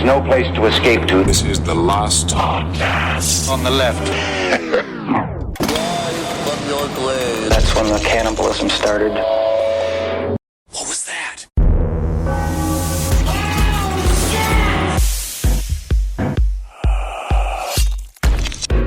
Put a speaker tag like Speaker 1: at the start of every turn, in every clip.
Speaker 1: is no place to escape to.
Speaker 2: This is the last podcast.
Speaker 1: On the left.
Speaker 3: From your grave.
Speaker 1: That's when the cannibalism started.
Speaker 2: What was that?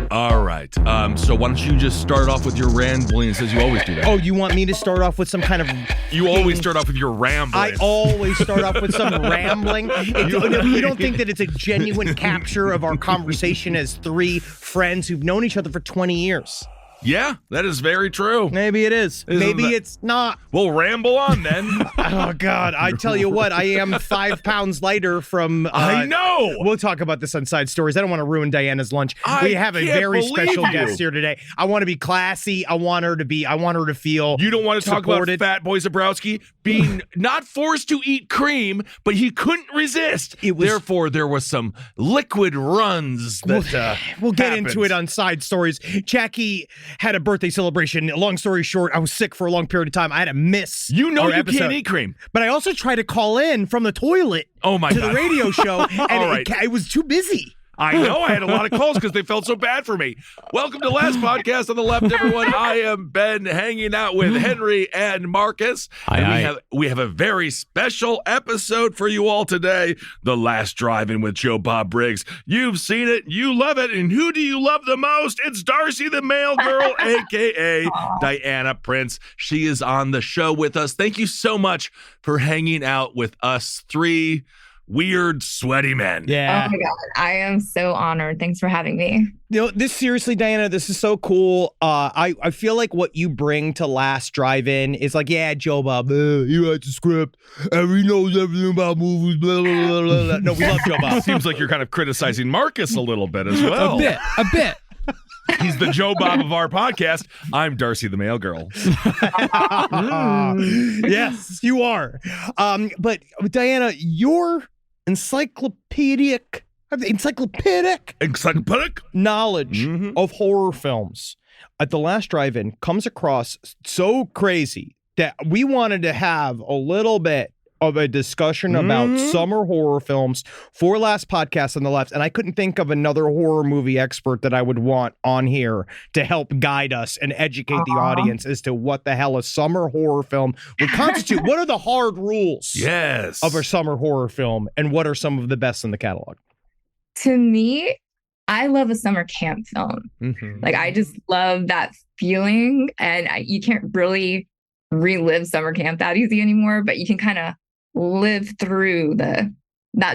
Speaker 4: All right. So why don't you just start off with your rambling as you always do that?
Speaker 5: Oh, you want me to start off with some kind of...
Speaker 4: You always start off with your rambling.
Speaker 5: I always start off with some rambling. You don't think that it's a genuine capture of our conversation as three friends who've known each other for 20 years?
Speaker 4: Yeah, that is very true.
Speaker 5: Maybe it is. Maybe it's not.
Speaker 4: We'll ramble on then.
Speaker 5: Oh, God. I tell you what, I am 5 pounds lighter from...
Speaker 4: I know.
Speaker 5: We'll talk about this on Side Stories. I don't want to ruin Diana's lunch. We have a
Speaker 4: can't
Speaker 5: very
Speaker 4: believe
Speaker 5: special
Speaker 4: you.
Speaker 5: guest here today. I want to be classy. I want her to feel
Speaker 4: You don't want to talk
Speaker 5: supported.
Speaker 4: about Fat Boy Zabrowski being not forced to eat cream, but he couldn't resist. Therefore, there was some liquid runs that
Speaker 5: We'll get
Speaker 4: happened.
Speaker 5: into it on Side Stories. Jackie had a birthday celebration. Long story short, I was sick for a long period of time. I had to miss
Speaker 4: You know
Speaker 5: our
Speaker 4: you
Speaker 5: episode.
Speaker 4: can't eat cream.
Speaker 5: But I also tried to call in from the toilet
Speaker 4: Oh, my
Speaker 5: to
Speaker 4: God.
Speaker 5: the radio show, and
Speaker 4: All right.
Speaker 5: it was too busy.
Speaker 4: I know. I had a lot of calls because they felt so bad for me. Welcome to Last Podcast on the Left, everyone. I am Ben, hanging out with Henry and Marcus. And we have a very special episode for you all today. The Last Drive-In with Joe Bob Briggs. You've seen it. You love it. And who do you love the most? It's Darcy the Mail Girl, a.k.a. Diana Prince. She is on the show with us. Thank you so much for hanging out with us three weird, sweaty men.
Speaker 5: Yeah.
Speaker 6: Oh my God. I am so honored. Thanks for having me.
Speaker 5: You know, this seriously, Diana, this is so cool. I feel like what you bring to Last Drive-In is like, yeah, Joe Bob, you write the script, and he knows everything about movies, blah, blah, blah, blah, blah. No, we love Joe Bob.
Speaker 4: Seems like you're kind of criticizing Marcus a little bit as well.
Speaker 7: A bit.
Speaker 4: He's the Joe Bob of our podcast. I'm Darcy the Mail Girl.
Speaker 5: Yes, you are. But Diana, your encyclopedic knowledge of horror films at the Last Drive-In comes across so crazy that we wanted to have a little bit of a discussion about summer horror films for Last Podcast on the Left, and I couldn't think of another horror movie expert that I would want on here to help guide us and educate the audience as to what the hell a summer horror film would constitute. What are the hard rules of a summer horror film, and what are some of the best in the catalog?
Speaker 6: To me, I love a summer camp film. Like, I just love that feeling. And you can't really relive summer camp that easy anymore, but you can kind of live through that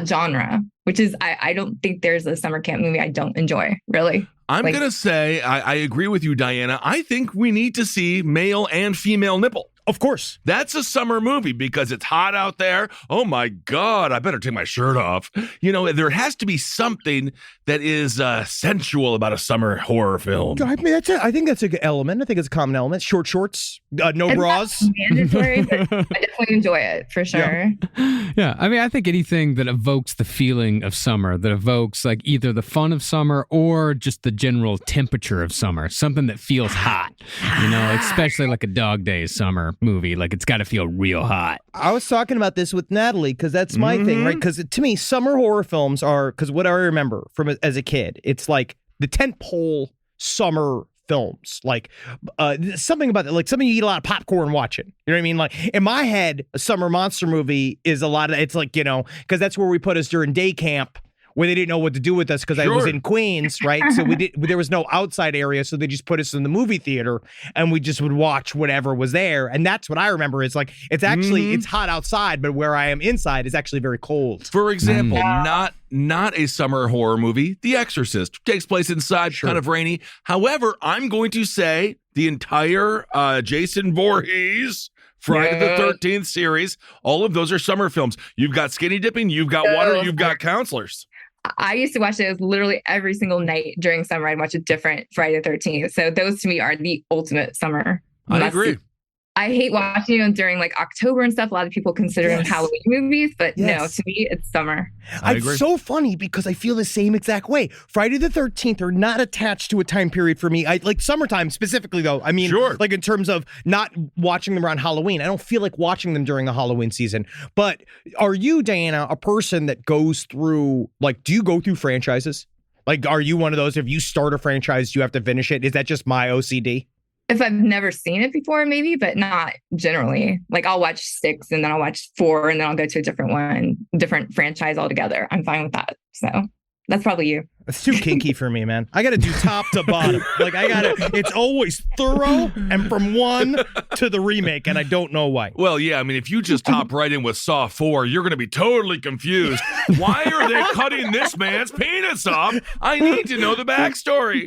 Speaker 6: genre, which is, I don't think there's a summer camp movie I don't enjoy, really.
Speaker 4: I'm going to say, I agree with you, Diana. I think we need to see male and female nipple.
Speaker 5: Of course.
Speaker 4: That's a summer movie because it's hot out there. Oh my God, I better take my shirt off. You know, there has to be something that is sensual about a summer horror film.
Speaker 5: I mean, I think that's a good element. I think it's a common element. Short shorts, no bras.
Speaker 6: Not mandatory, but I definitely enjoy it for sure.
Speaker 7: Yeah, I mean, I think anything that evokes the feeling of summer, that evokes like either the fun of summer or just the general temperature of summer, something that feels hot, you know, especially like a Dog Days summer movie. Like, it's got to feel real hot.
Speaker 5: I was talking about this with Natalie because that's my thing, right? Because to me, summer horror films are, because what I remember from as a kid, it's like the tentpole summer films, like something about it, like something you eat a lot of popcorn watching. You know what I mean? Like, in my head, a summer monster movie is a lot of, it's like, you know, because that's where we put us during day camp, where they didn't know what to do with us because I was in Queens, right? So there was no outside area, so they just put us in the movie theater and we just would watch whatever was there. And that's what I remember. It's like, it's actually, it's hot outside, but where I am inside is actually very cold.
Speaker 4: For example, not a summer horror movie, The Exorcist takes place inside, kind of rainy. However, I'm going to say the entire Jason Voorhees Friday the 13th series, all of those are summer films. You've got skinny dipping, you've got water, you've got counselors.
Speaker 6: I used to watch those literally every single night during summer. I'd watch a different Friday the 13th. So those to me are the ultimate summer.
Speaker 4: I agree.
Speaker 6: I hate watching them during like October and stuff. A lot of people consider them Halloween movies, but no, to me, it's summer.
Speaker 5: It's so funny because I feel the same exact way. Friday the 13th are not attached to a time period for me. I like summertime specifically, though. I mean, like in terms of not watching them around Halloween. I don't feel like watching them during the Halloween season. But are you, Diana, a person that goes through, like, do you go through franchises? Like, are you one of those, if you start a franchise, you have to finish it? Is that just my OCD?
Speaker 6: If I've never seen it before, maybe, but not generally. Like I'll watch 6 and then I'll watch 4 and then I'll go to a different franchise altogether. I'm fine with that. So that's probably you.
Speaker 5: It's too kinky for me, man. I got to do top to bottom. Like it's always thorough and from 1 to the remake, and I don't know why.
Speaker 4: Well, yeah, I mean, if you just hop right in with Saw 4, you're going to be totally confused. Why are they cutting this man's penis off? I need to know the backstory.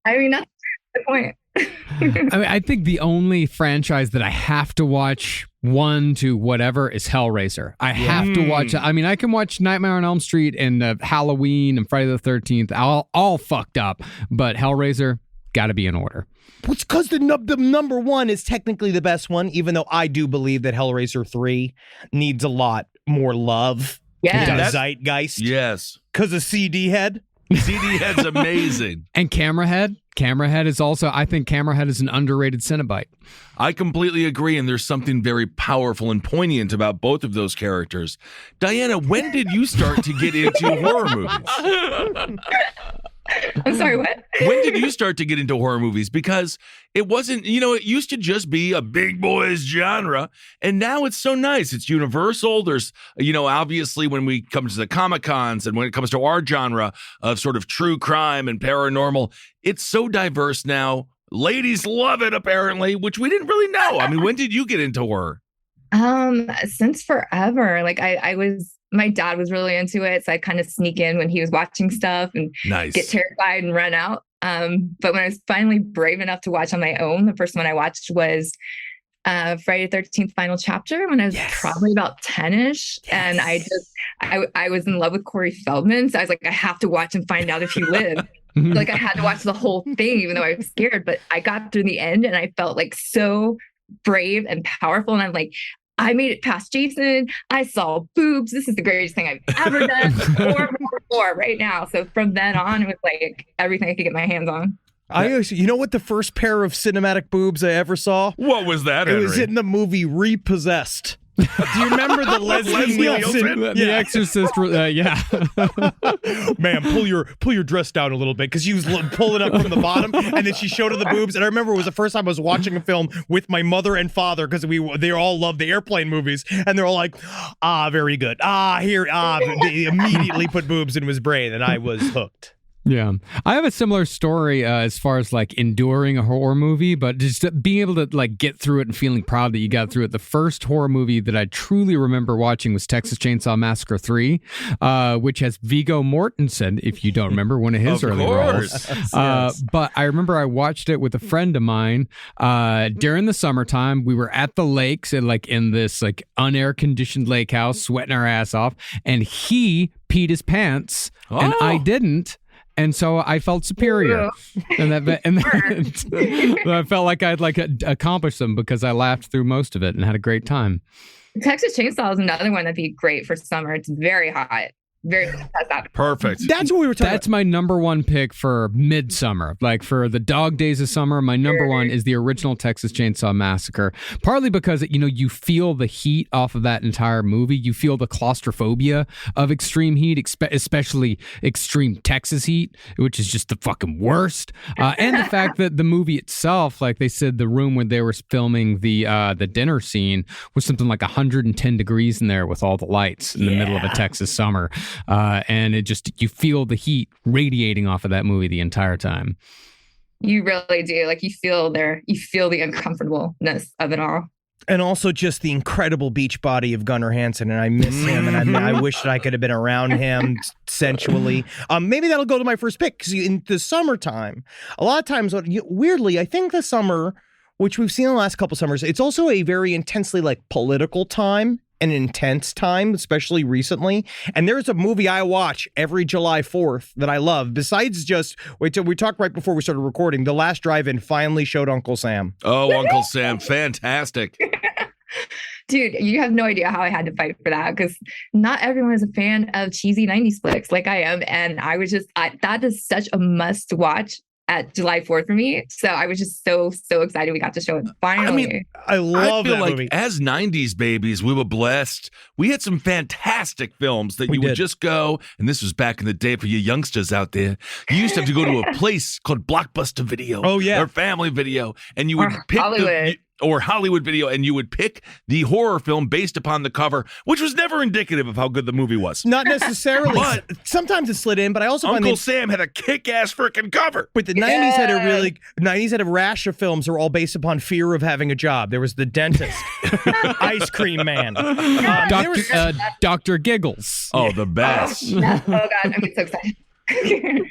Speaker 6: I mean, that's the point.
Speaker 7: I mean, I think the only franchise that I have to watch 1 to whatever is Hellraiser. I have to watch it. I mean, I can watch Nightmare on Elm Street and Halloween and Friday the 13th, all fucked up, but Hellraiser, got to be in order.
Speaker 5: It's because the number 1 is technically the best one, even though I do believe that Hellraiser 3 needs a lot more love.
Speaker 6: Yeah.
Speaker 5: Zeitgeist.
Speaker 4: Yes.
Speaker 5: Because of CD Head.
Speaker 4: CD Head's amazing.
Speaker 7: And Camerahead is also, I think Camerahead is an underrated Cenobite.
Speaker 4: I completely agree, and there's something very powerful and poignant about both of those characters. Diana, when did you start to get into horror movies?
Speaker 6: I'm sorry, what?
Speaker 4: When did you start to get into horror movies? Because it wasn't, it used to just be a big boys genre, and now it's so nice. It's universal. There's, obviously when we come to the Comic-Cons and when it comes to our genre of sort of true crime and paranormal, it's so diverse now. Ladies love it, apparently, which we didn't really know. I mean, when did you get into horror?
Speaker 6: Since forever. Like my dad was really into it, so I'd kind of sneak in when he was watching stuff and get terrified and run out. But when I was finally brave enough to watch on my own, the first one I watched was Friday the 13th Final Chapter when I was probably about 10-ish. And I was in love with Corey Feldman. So I was like, I have to watch and find out if he lived. Like I had to watch the whole thing, even though I was scared. But I got through the end and I felt like so brave and powerful. And I'm like, I made it past Jason. I saw boobs. This is the greatest thing I've ever done. More right now. So from then on, it was like everything I could get my hands on.
Speaker 5: You know what the first pair of cinematic boobs I ever saw?
Speaker 4: What was that, Henry?
Speaker 5: It was in the movie Repossessed. Do you remember the Leslie Nielsen?
Speaker 7: The Exorcist, yeah.
Speaker 5: Man, pull your dress down a little bit, because she was pulling up from the bottom, and then she showed her the boobs. And I remember it was the first time I was watching a film with my mother and father, because they all love the airplane movies, and they're all like, very good. They immediately put boobs in his brain, and I was hooked.
Speaker 7: Yeah. I have a similar story as far as like enduring a horror movie, but just being able to like get through it and feeling proud that you got through it. The first horror movie that I truly remember watching was Texas Chainsaw Massacre 3, which has Viggo Mortensen, if you don't remember, one of his early roles.
Speaker 5: Yes.
Speaker 7: But I remember I watched it with a friend of mine during the summertime. We were at the lakes and like in this like unair conditioned lake house, sweating our ass off, and he peed his pants and I didn't. And so I felt superior, and I felt like I'd like accomplished them because I laughed through most of it and had a great time.
Speaker 6: Texas Chainsaw is another one that'd be great for summer. It's very hot. Very
Speaker 4: perfect.
Speaker 5: That's what we were talking about.
Speaker 7: That's my number 1 pick for midsummer. Like for the dog days of summer, my number 1 is the original Texas Chainsaw Massacre. Partly because, you feel the heat off of that entire movie. You feel the claustrophobia of extreme heat, especially extreme Texas heat, which is just the fucking worst. And the fact that the movie itself, like they said, the room where they were filming the dinner scene was something like 110 degrees in there with all the lights in the middle of a Texas summer. And it just, you feel the heat radiating off of that movie the entire time.
Speaker 6: You really do. Like you feel the uncomfortableness of it all.
Speaker 5: And also just the incredible beach body of Gunnar Hansen, and I miss him, and I wish that I could have been around him sensually. Maybe that'll go to my first pick, because in the summertime, a lot of times, weirdly, I think the summer, which we've seen in the last couple summers, it's also a very intensely like political time an intense time, especially recently. And there's a movie I watch every July 4th that I love. Besides just, wait till we talked right before we started recording, The Last Drive-In finally showed Uncle Sam.
Speaker 4: Oh, Uncle Sam, fantastic.
Speaker 6: Dude, you have no idea how I had to fight for that because not everyone is a fan of cheesy 90s flicks like I am. And I was just, that is such a must watch at July 4th for me. So I was just so excited we got to show it finally.
Speaker 5: I mean, I love
Speaker 4: feel
Speaker 5: that
Speaker 4: like
Speaker 5: movie.
Speaker 4: as 90s babies, we were blessed. We had some fantastic films that you would just go, and this was back in the day for you youngsters out there. You used to have to go to a place called Blockbuster Video.
Speaker 5: Oh, yeah.
Speaker 4: Or Family Video. And you would
Speaker 6: Or
Speaker 4: pick
Speaker 6: Hollywood.
Speaker 4: or Hollywood Video, and you would pick the horror film based upon the cover, which was never indicative of how good the movie was.
Speaker 5: Not necessarily.
Speaker 4: But
Speaker 5: sometimes it slid in, but I also find
Speaker 4: Uncle Sam had a kick-ass freaking cover.
Speaker 5: But the 90s had a rash of films that were all based upon fear of having a job. There was The Dentist, Ice Cream Man,
Speaker 7: Dr. Giggles.
Speaker 4: Oh, the best.
Speaker 6: Oh God, I'm so excited.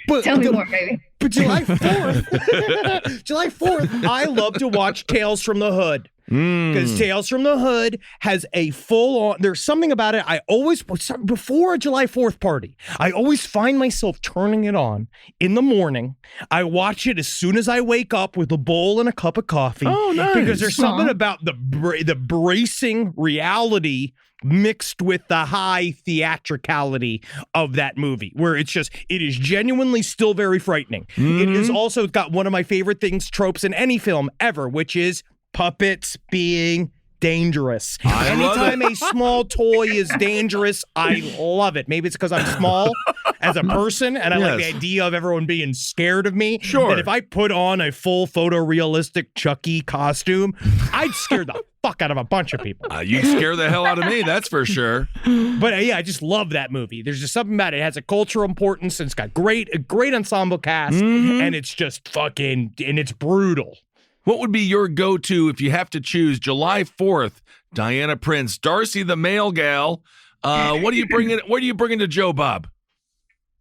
Speaker 5: But-
Speaker 6: Tell me more, baby.
Speaker 5: But July 4th, July 4th, I love to watch Tales from the Hood. Because Tales from the Hood has a full-on, there's something about it, I always, before a July 4th party, I always find myself turning it on in the morning. I watch it as soon as I wake up with a bowl and a cup of coffee.
Speaker 4: Oh, nice.
Speaker 5: Because there's something about the bracing reality mixed with the high theatricality of that movie, where it is genuinely still very frightening. It is also got one of my favorite tropes in any film ever, which is puppets being dangerous. Anytime a small toy is dangerous, I love it. Maybe it's because I'm small as a person and I like the idea of everyone being scared of me.
Speaker 4: Sure.
Speaker 5: And if I put on a full photorealistic Chucky costume, I'd scare the fuck out of a bunch of people.
Speaker 4: You'd scare the hell out of me, that's for sure.
Speaker 5: But yeah, I just love that movie. There's just something about it. It has a cultural importance and it's got a great ensemble cast and it's just fucking, and it's brutal.
Speaker 4: What would be your go-to if you have to choose July 4th, Diana Prince, Darcy the Mail Girl? What are you bringing? What are you bringing to Joe Bob?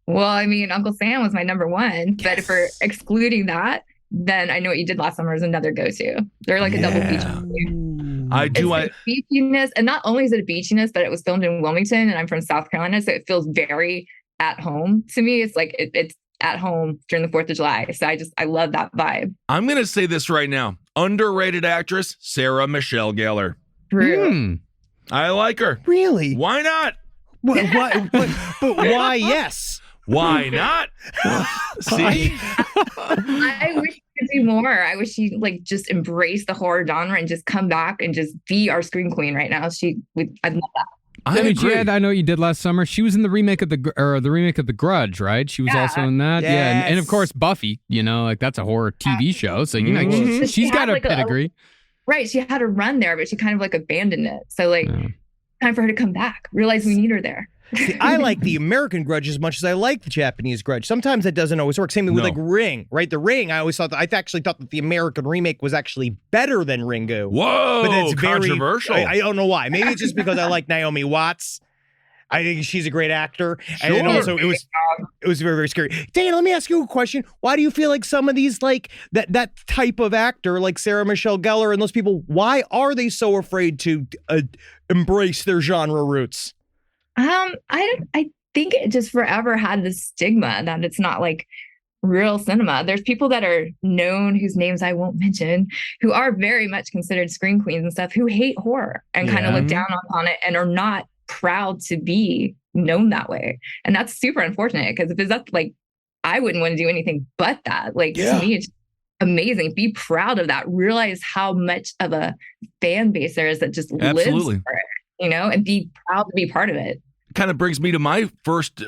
Speaker 6: Well, I mean, Uncle Sam was my number one, but if we're excluding that, then I Know What You Did Last Summer is another go-to. They're like a double feature. It's beachiness, and not only is it a beachiness, but it was filmed in Wilmington, and I'm from South Carolina, so it feels very at home to me. It's like it's at home during the 4th of July. So I love that vibe.
Speaker 4: I'm going to say this right now. Underrated actress, Sarah Michelle Gellar.
Speaker 6: True.
Speaker 4: I like her.
Speaker 5: Really?
Speaker 4: Why not?
Speaker 5: But why yes?
Speaker 4: Why not? See?
Speaker 6: I wish she could do more. I wish she just embrace the horror genre and just come back and just be our scream queen right now. I'd love that.
Speaker 4: I agree.
Speaker 7: I Know What You Did Last Summer. She was in the remake of the Grudge, right? She was also in that.
Speaker 5: Yes.
Speaker 7: Yeah, and of course Buffy. That's a horror TV show. So she's got a pedigree.
Speaker 6: Right, she had a run there, but she kind of abandoned it. So time for her to come back. Realize we need her there.
Speaker 5: See, I like the American Grudge as much as I like the Japanese Grudge. Sometimes that doesn't always work. Same thing with Ring, right? The Ring, I actually thought that the American remake was actually better than Ringu.
Speaker 4: Whoa,
Speaker 5: but that's
Speaker 4: controversial.
Speaker 5: I don't know why. Maybe it's just because I like Naomi Watts. I think she's a great actor.
Speaker 4: Sure.
Speaker 5: And also it was very, very scary. Dana, let me ask you a question. Why do you feel like some of these, that type of actor, like Sarah Michelle Gellar and those people, why are they so afraid to embrace their genre roots?
Speaker 6: I think it just forever had this stigma that it's not real cinema. There's people that are known, whose names I won't mention, who are very much considered scream queens and stuff, who hate horror and kind of look down upon it and are not proud to be known that way. And that's super unfortunate because if it's up, I wouldn't want to do anything but that. To me, it's amazing. Be proud of that. Realize how much of a fan base there is that just lives for it, and be proud to be part of it.
Speaker 4: Kind of brings me to my first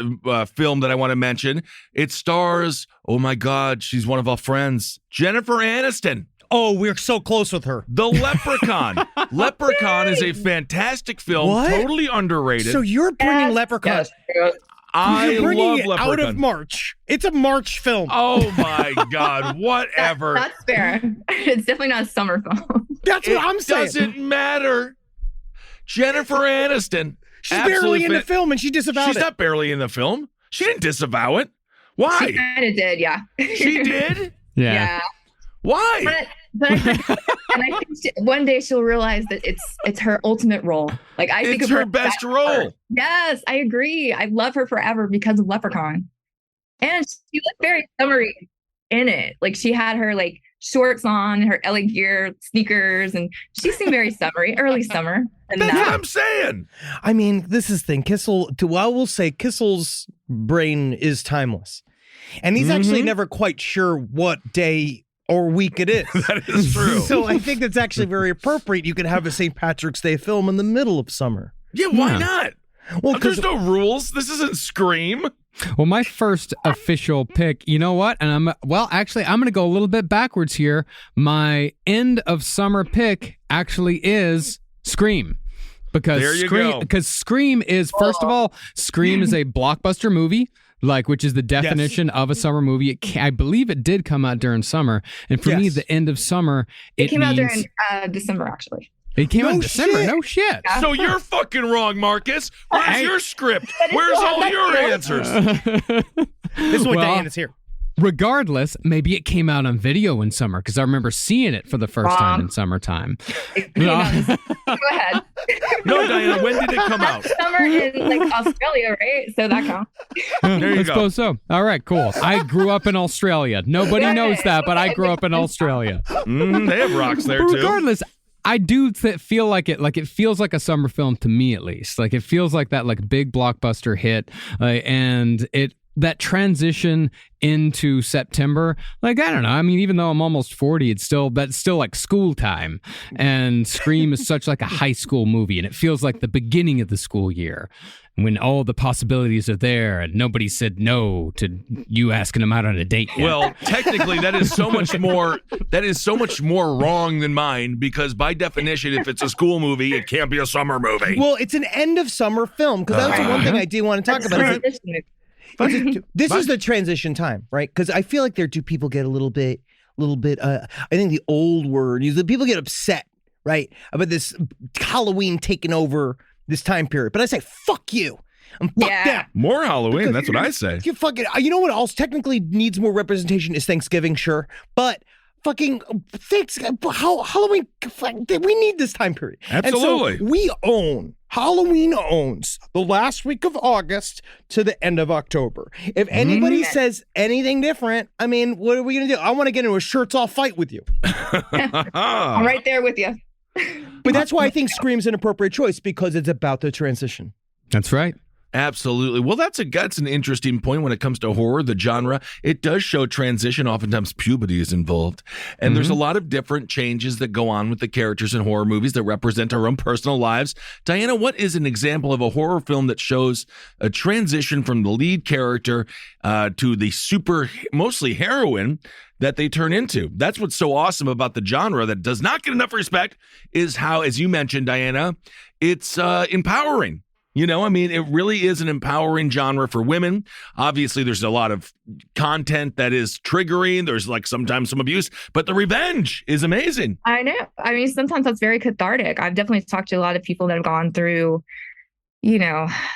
Speaker 4: film that I want to mention. It stars, oh my God, she's one of our friends, Jennifer Aniston.
Speaker 5: Oh, we're so close with her.
Speaker 4: The Leprechaun. Leprechaun is a fantastic film, totally underrated.
Speaker 5: So you're bringing Leprechaun.
Speaker 6: Yes.
Speaker 4: I love
Speaker 5: it
Speaker 4: Leprechaun.
Speaker 5: Out of March. It's a March film.
Speaker 4: Oh my God, whatever.
Speaker 6: That's fair. It's definitely not a summer film.
Speaker 5: That's what I'm saying.
Speaker 4: It doesn't matter. Jennifer Aniston.
Speaker 5: She's barely in the film and she disavowed it.
Speaker 4: She's not barely in the film. She didn't disavow it. Why?
Speaker 6: She kind of did, yeah.
Speaker 4: She did?
Speaker 7: Yeah.
Speaker 4: Why?
Speaker 6: But but and I think one day she'll realize that it's her ultimate role. Like I think
Speaker 4: it's
Speaker 6: of
Speaker 4: her best role.
Speaker 6: Her. Yes, I agree. I love her forever because of Leprechaun, and she looked very summery in it. Like she had her like shorts on, her LA Gear sneakers, and she seemed very summery, early summer. And
Speaker 4: That's what I'm saying.
Speaker 5: I mean, this is the thing. I will say Kissel's brain is timeless. And he's actually never quite sure what day or week it is.
Speaker 4: That is true.
Speaker 5: So I think that's actually very appropriate. You could have a St. Patrick's Day film in the middle of summer.
Speaker 4: Yeah, why not?
Speaker 5: Well,
Speaker 4: there's no rules. This isn't Scream.
Speaker 7: Well, my first official pick, you know what? And I'm going to go a little bit backwards here. My end of summer pick actually is Scream. Because Scream is, first of all, Scream is a blockbuster movie. Which is the definition of a summer movie. I believe it did come out during summer. And for me, the end of summer,
Speaker 6: it came out during December, actually.
Speaker 7: It came out in December.
Speaker 5: Shit.
Speaker 7: No shit.
Speaker 6: Yeah.
Speaker 4: So you're fucking wrong, Marcus. Where's your script? Where's all your answers?
Speaker 5: This is what Diana's here.
Speaker 7: Regardless, maybe it came out on video in summer because I remember seeing it for the first time in summertime.
Speaker 6: Go ahead.
Speaker 4: No, Diana, when did it come out?
Speaker 6: Summer in Australia, right? So that counts.
Speaker 4: There you
Speaker 7: I
Speaker 4: go.
Speaker 7: suppose so. All right, cool. I grew up in Australia. Nobody knows that, but I grew up in Australia.
Speaker 4: They have rocks there,
Speaker 7: But
Speaker 4: too.
Speaker 7: regardless, I do feel like it. Like it feels like a summer film to me, at least. Like it feels like that, big blockbuster hit, and that transition into September. I don't know. I mean, even though I'm almost 40, that's still like school time. And Scream is such like a high school movie, and it feels like the beginning of the school year when all the possibilities are there and nobody said no to you asking them out on a date yet.
Speaker 4: Well, technically, that is so much more wrong than mine, because by definition, if it's a school movie, it can't be a summer movie.
Speaker 5: Well, it's an end of summer film, because that's the one thing I do want to talk about. This is the transition time, right? Because I feel like people get a little bit. I think the old word is that people get upset, right, about this Halloween taking over this time period. But I say, fuck you. And fuck them.
Speaker 4: More Halloween. That's what I say.
Speaker 5: You fucking. You know what else technically needs more representation is Thanksgiving, sure, but. Fucking Halloween, we need this time period.
Speaker 4: Absolutely.
Speaker 5: And so Halloween owns the last week of August to the end of October. If anybody says anything different, I mean, what are we going to do? I want to get into a shirts off fight with you.
Speaker 6: I'm right there with you.
Speaker 5: But that's why I think Scream's an appropriate choice, because it's about the transition.
Speaker 7: That's right.
Speaker 4: Absolutely. Well, that's an interesting point when it comes to horror, the genre. It does show transition. Oftentimes puberty is involved. And there's a lot of different changes that go on with the characters in horror movies that represent our own personal lives. Diana, what is an example of a horror film that shows a transition from the lead character to the mostly heroine that they turn into? That's what's so awesome about the genre that does not get enough respect, is how, as you mentioned, Diana, it's empowering. You know, I mean, it really is an empowering genre for women. Obviously, there's a lot of content that is triggering. There's sometimes some abuse, but the revenge is amazing.
Speaker 6: I know. I mean, sometimes that's very cathartic. I've definitely talked to a lot of people that have gone through,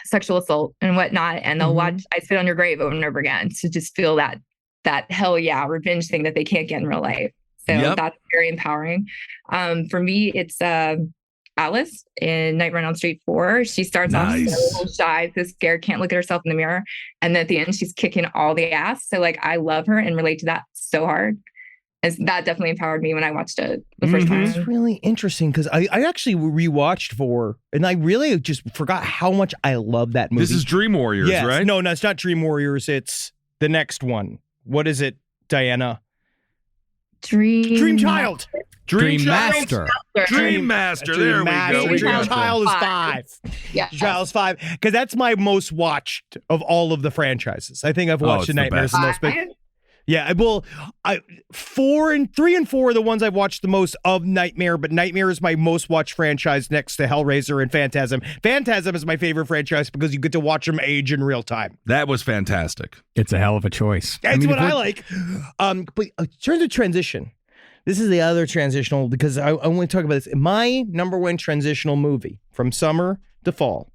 Speaker 6: sexual assault and whatnot, and they'll watch I Spit on Your Grave over and over again to just feel that hell yeah revenge thing that they can't get in real life. So that's very empowering. For me, it's Alice in Nightmare on Elm Street 4. She starts off so shy, so scared, can't look at herself in the mirror. And then at the end, she's kicking all the ass. So I love her and relate to that so hard. And that definitely empowered me when I watched it the first time.
Speaker 5: It's really interesting because I actually rewatched 4, and I really just forgot how much I love that movie.
Speaker 4: This is Dream Warriors, right?
Speaker 5: No, it's not Dream Warriors. It's the next one. What is it, Diana? Dream Child.
Speaker 7: Dream Master.
Speaker 4: Dream Master. There we go.
Speaker 5: Dream Child is 5.
Speaker 6: Yeah.
Speaker 5: Child is 5. Because that's my most watched of all of the franchises. I think I've watched The Nightmares the most. Yeah, well, 3 and 4 are the ones I've watched the most of Nightmare, but Nightmare is my most watched franchise next to Hellraiser and Phantasm. Phantasm is my favorite franchise because you get to watch them age in real time.
Speaker 4: That was fantastic.
Speaker 7: It's a hell of a choice.
Speaker 5: That's what I like. But in terms of transition, this is the other transitional, because I want to talk about this. My number one transitional movie from summer to fall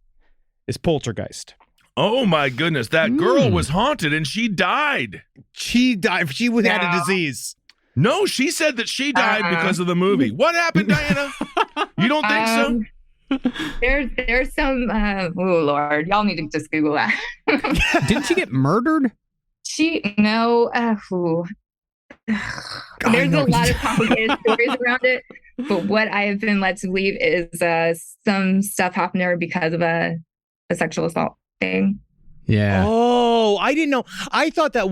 Speaker 5: is Poltergeist.
Speaker 4: Oh my goodness, that girl was haunted and she died.
Speaker 5: She died. She had a disease.
Speaker 4: No, she said that she died because of the movie. What happened, Diana? You don't think so?
Speaker 6: There's some oh Lord, y'all need to just Google that.
Speaker 7: Didn't she get murdered?
Speaker 6: There's a lot of complicated stories around it, but what I have been led to believe is some stuff happened to her because of a sexual assault thing.
Speaker 7: Yeah.
Speaker 5: Oh, I didn't know. I thought that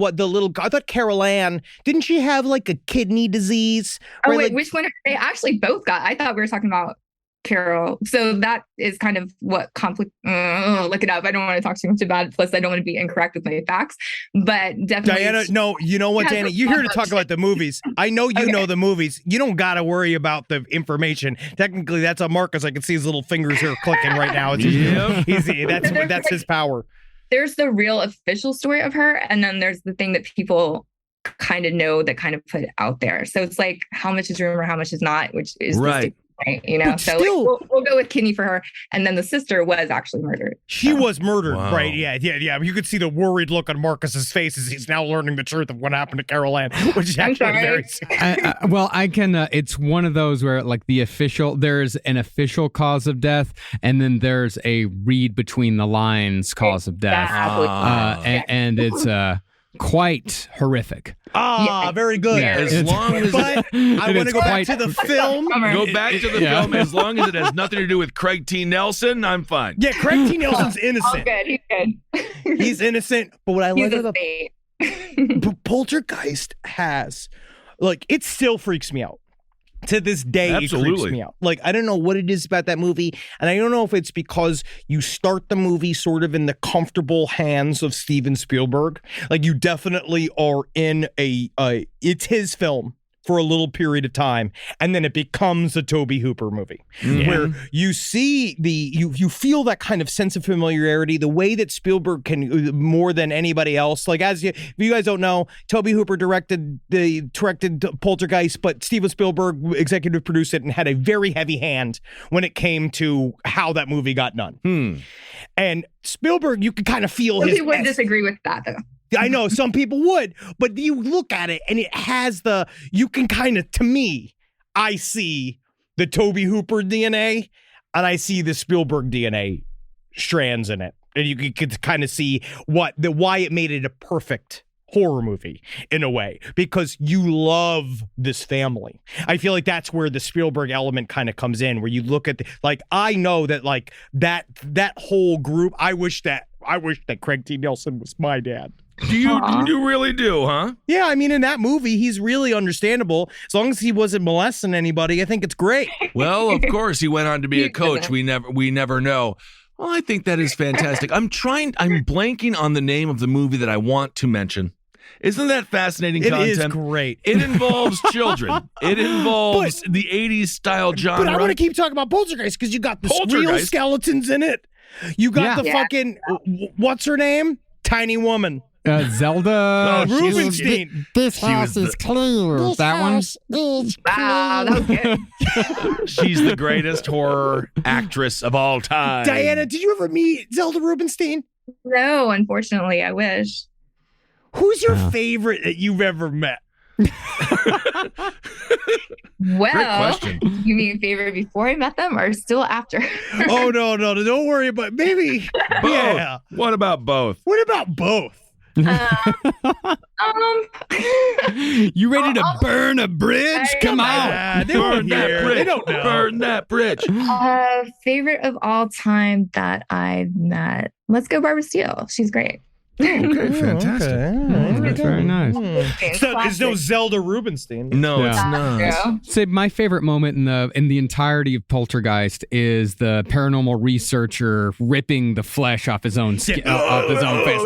Speaker 5: I thought Carol Ann, didn't she have like a kidney disease?
Speaker 6: Oh, wait, which one? They actually both got. I thought we were talking about Carol. So that is kind of what look it up. I don't want to talk too much about it. Plus, I don't want to be incorrect with my facts. But definitely,
Speaker 5: Diana, no, you know what, Diana? You're here to talk about the movies. I know you know the movies. You don't got to worry about the information. Technically, that's on Marcus. I can see his little fingers here clicking right now. It's that's his power.
Speaker 6: There's the real official story of her, and then there's the thing that people kind of know that kind of put it out there. So it's like, how much is rumor, how much is not, which is
Speaker 4: right.
Speaker 6: Right, you know,
Speaker 5: but
Speaker 6: so
Speaker 5: still,
Speaker 6: we'll go with kidney for her, and then the sister was actually murdered.
Speaker 5: She was murdered,
Speaker 4: Wow.
Speaker 5: right? Yeah. You could see the worried look on Marcus's face as he's now learning the truth of what happened to Carol Ann, which is actually very.
Speaker 7: I can. It's one of those where like there's an official cause of death, and then there's a read between the lines cause of death, and it's quite horrific.
Speaker 5: Very good.
Speaker 6: Yeah.
Speaker 4: As long as
Speaker 5: but I want to go back to the film.
Speaker 4: Go back to the film. As long as it has nothing to do with Craig T. Nelson, I'm fine.
Speaker 5: Yeah, Craig T. Nelson's innocent.
Speaker 6: Good. He's good.
Speaker 5: He's innocent. But what I
Speaker 6: He's
Speaker 5: love about Poltergeist has, like, it still freaks me out. To this day, It freaks me out. Like, I don't know what it is about that movie, and I don't know if it's because you start the movie sort of in the comfortable hands of Steven Spielberg. Like, you definitely are in it's his film for a little period of time, and then it becomes a Tobe Hooper movie, where you see you feel that kind of sense of familiarity, the way that Spielberg can more than anybody else. Like, if you guys don't know, Tobe Hooper directed Poltergeist, but Steven Spielberg executive produced it and had a very heavy hand when it came to how that movie got done. And Spielberg, you could kind of feel his.
Speaker 6: He would disagree with that, though.
Speaker 5: I know some people would, but you look at it and it has you can kind of, to me, I see the Tobe Hooper DNA and I see the Spielberg DNA strands in it. And you could kind of see why it made it a perfect horror movie in a way, because you love this family. I feel like that's where the Spielberg element kind of comes in, where you look at I know that like that whole group. I wish that Craig T. Nelson was my dad.
Speaker 4: You really do, huh?
Speaker 5: Yeah, I mean, in that movie, he's really understandable. As long as he wasn't molesting anybody, I think it's great.
Speaker 4: Well, of course, he went on to be a coach. We never know. Well, I think that is fantastic. I'm blanking on the name of the movie that I want to mention. Isn't that fascinating content?
Speaker 5: It is great.
Speaker 4: It involves children. It involves the 80s style genre.
Speaker 5: But I want to keep talking about Poltergeist because you got the real skeletons in it. You got the fucking, what's her name? Tiny woman.
Speaker 7: Zelda
Speaker 5: Rubinstein.
Speaker 3: This house is clear.
Speaker 7: That one?
Speaker 6: Wow, that was good.
Speaker 4: She's the greatest horror actress of all time.
Speaker 5: Diana, did you ever meet Zelda Rubinstein?
Speaker 6: No, unfortunately, I wish.
Speaker 5: Who's your favorite that you've ever met?
Speaker 6: Well,
Speaker 4: question.
Speaker 6: You mean favorite before I met them or still after?
Speaker 5: Oh, no, don't worry about maybe.
Speaker 4: Both.
Speaker 5: Yeah.
Speaker 4: What about both?
Speaker 5: What about both?
Speaker 7: You ready to burn a bridge? Come on.
Speaker 5: They weren't here.
Speaker 4: Bridge.
Speaker 5: They don't know.
Speaker 4: Burn that bridge.
Speaker 6: Favorite of all time that I've met. Let's go Barbara Steele. She's great.
Speaker 4: Okay, fantastic.
Speaker 7: That's very nice.
Speaker 5: There's no Zelda Rubinstein.
Speaker 4: No, it's
Speaker 7: Yeah.
Speaker 4: not.
Speaker 6: Yeah.
Speaker 7: Say my favorite moment in the entirety of Poltergeist is the paranormal researcher ripping the flesh off his own skin, off his own face.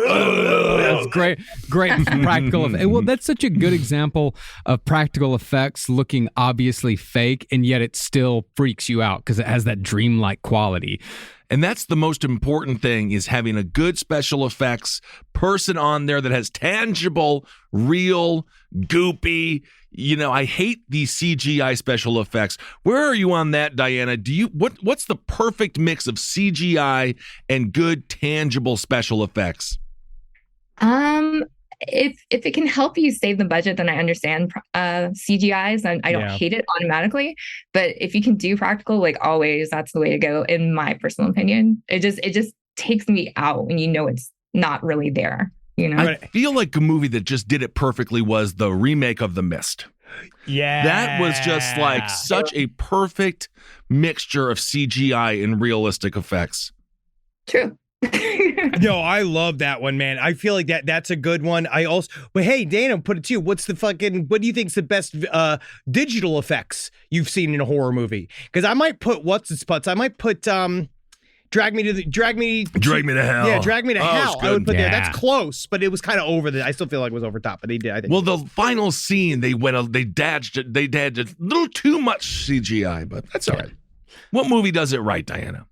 Speaker 7: That's great practical. Well, that's such a good example of practical effects looking obviously fake, and yet it still freaks you out because it has that dreamlike quality.
Speaker 4: And that's the most important thing, is having a good special effects person on there that has tangible, real, goopy. I hate these CGI special effects. Where are you on that, Diana? What's the perfect mix of CGI and good, tangible special effects?
Speaker 6: if it can help you save the budget, then I understand CGIs, and I don't hate it automatically. But if you can do practical, like always, that's the way to go, in my personal opinion. It just takes me out when you know it's not really there. You know,
Speaker 4: I feel like a movie that just did it perfectly was the remake of The Mist.
Speaker 5: Yeah.
Speaker 4: That was just like such a perfect mixture of CGI and realistic effects.
Speaker 6: True.
Speaker 5: No, I love that one, man. I feel like that's a good one. But hey, Dana, put it to you. What do you think's the best digital effects you've seen in a horror movie? Because I might put I might put Drag Me to Hell.
Speaker 4: Yeah,
Speaker 5: Drag Me to Hell.
Speaker 4: Good.
Speaker 5: I would put there. That's close, but it was kind of over I still feel like it was over top, but they did. I think.
Speaker 4: Well, the final scene, they dodged it. They did a little too much CGI, but that's all right. What movie does it right, Diana?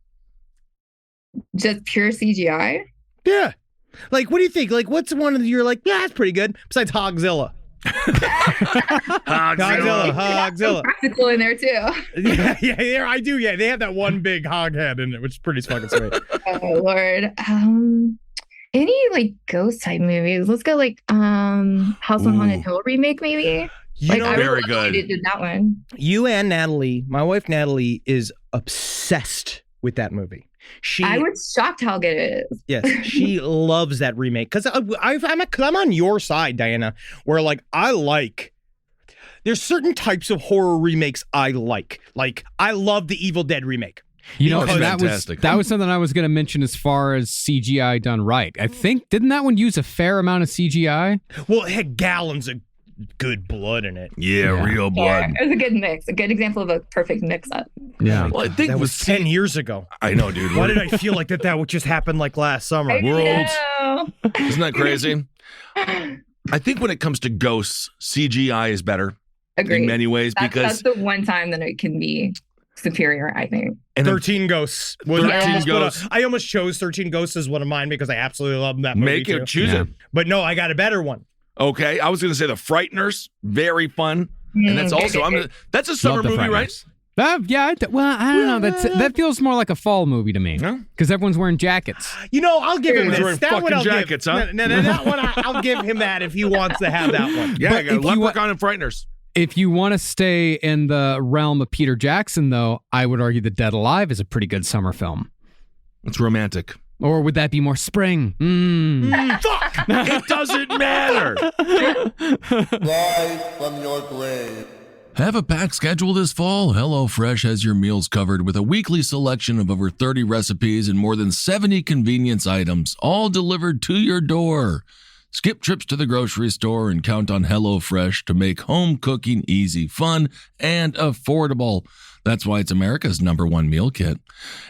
Speaker 6: Just pure CGI?
Speaker 5: Yeah. Like, what do you think? Like, what's one of you're like, yeah, that's pretty good. Besides Hogzilla. Hogzilla.
Speaker 6: Practical in there too.
Speaker 5: Yeah, I do. Yeah, they have that one big hog head in it, which is pretty fucking sweet.
Speaker 6: Oh Lord. Any like ghost type movies? Let's go like House on Haunted Hill remake, maybe. I
Speaker 4: very
Speaker 6: really
Speaker 4: good.
Speaker 6: Did that one.
Speaker 5: You and Natalie, my wife Natalie, is obsessed with that movie.
Speaker 6: I was shocked how good it is.
Speaker 5: Yes, she loves that remake because I'm on your side, Diana. Where like there's certain types of horror remakes I like. Like I love the Evil Dead remake.
Speaker 7: You know,
Speaker 4: that
Speaker 7: was something I was going to mention as far as CGI done right. I think didn't that one use a fair amount of CGI?
Speaker 5: Well, it had gallons of good blood in it.
Speaker 4: Yeah, real blood.
Speaker 6: Yeah, it was a good mix, a good example of a perfect mix-up.
Speaker 7: Yeah,
Speaker 4: well, I think
Speaker 5: that was 10 years ago.
Speaker 4: I know, dude.
Speaker 5: Why did I feel like that would just happen like last summer?
Speaker 4: Isn't that crazy? I think when it comes to ghosts, CGI is better.
Speaker 6: Agreed.
Speaker 4: In many ways, because
Speaker 6: that's the one time that it can be superior, I think.
Speaker 4: And
Speaker 5: 13 Ghosts.
Speaker 4: 13 Ghosts.
Speaker 5: I almost chose 13 Ghosts as one of mine because I absolutely love that movie.
Speaker 4: Choose it.
Speaker 5: But no, I got a better one.
Speaker 4: Okay, I was going to say The Frighteners, very fun, and that's also that's a summer movie, right?
Speaker 7: I don't know. That feels more like a fall movie to me because everyone's wearing jackets.
Speaker 5: You know, I'll give him
Speaker 4: this.
Speaker 5: That one,
Speaker 4: jackets,
Speaker 5: huh? No, that one, I'll give him that if he wants to have that one.
Speaker 4: Yeah, I got Leprechaun and Frighteners.
Speaker 7: If you want to stay in the realm of Peter Jackson, though, I would argue The Dead Alive is a pretty good summer film.
Speaker 4: It's romantic.
Speaker 7: Or would that be more spring?
Speaker 4: Fuck! It doesn't matter.
Speaker 8: Rise from your grave.
Speaker 9: Have a packed schedule this fall? HelloFresh has your meals covered with a weekly selection of over 30 recipes and more than 70 convenience items, all delivered to your door. Skip trips to the grocery store and count on HelloFresh to make home cooking easy, fun, and affordable. That's why it's America's #1 meal kit.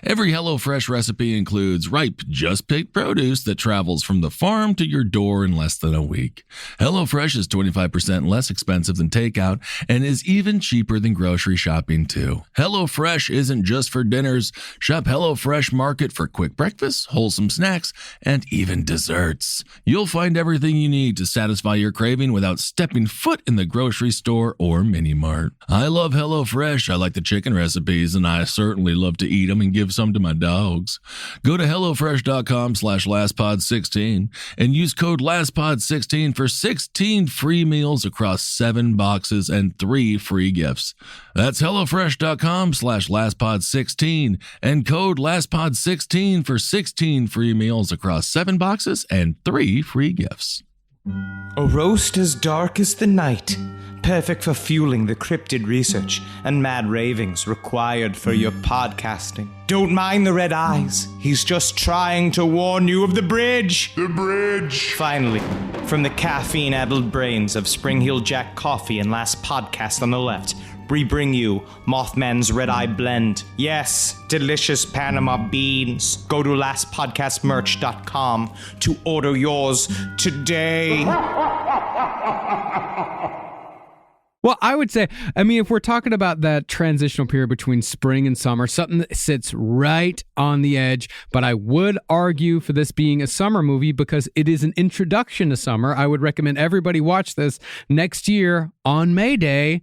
Speaker 9: Every HelloFresh recipe includes ripe, just-picked produce that travels from the farm to your door in less than a week. HelloFresh is 25% less expensive than takeout and is even cheaper than grocery shopping, too. HelloFresh isn't just for dinners. Shop HelloFresh Market for quick breakfasts, wholesome snacks, and even desserts. You'll find everything you need to satisfy your craving without stepping foot in the grocery store or mini-mart. I love HelloFresh. I like the chicken recipes, and I certainly love to eat them and give some to my dogs. Go to HelloFresh.com/LastPod16 and use code LastPod16 for 16 free meals across 7 boxes and 3 free gifts. That's HelloFresh.com/LastPod16 and code LastPod16 for 16 free meals across 7 boxes and 3 free gifts.
Speaker 10: A roast as dark as the night, perfect for fueling the cryptid research and mad ravings required for your podcasting. Don't mind the red eyes, he's just trying to warn you of the bridge.
Speaker 8: The bridge.
Speaker 10: Finally, from the caffeine-addled brains of Spring Hill Jack Coffee and Last Podcast on the Left, we bring you Mothman's Red Eye Blend. Yes, delicious Panama beans. Go to lastpodcastmerch.com to order yours today.
Speaker 7: Well, I would say, if we're talking about that transitional period between spring and summer, something that sits right on the edge, but I would argue for this being a summer movie because it is an introduction to summer. I would recommend everybody watch this next year on May Day,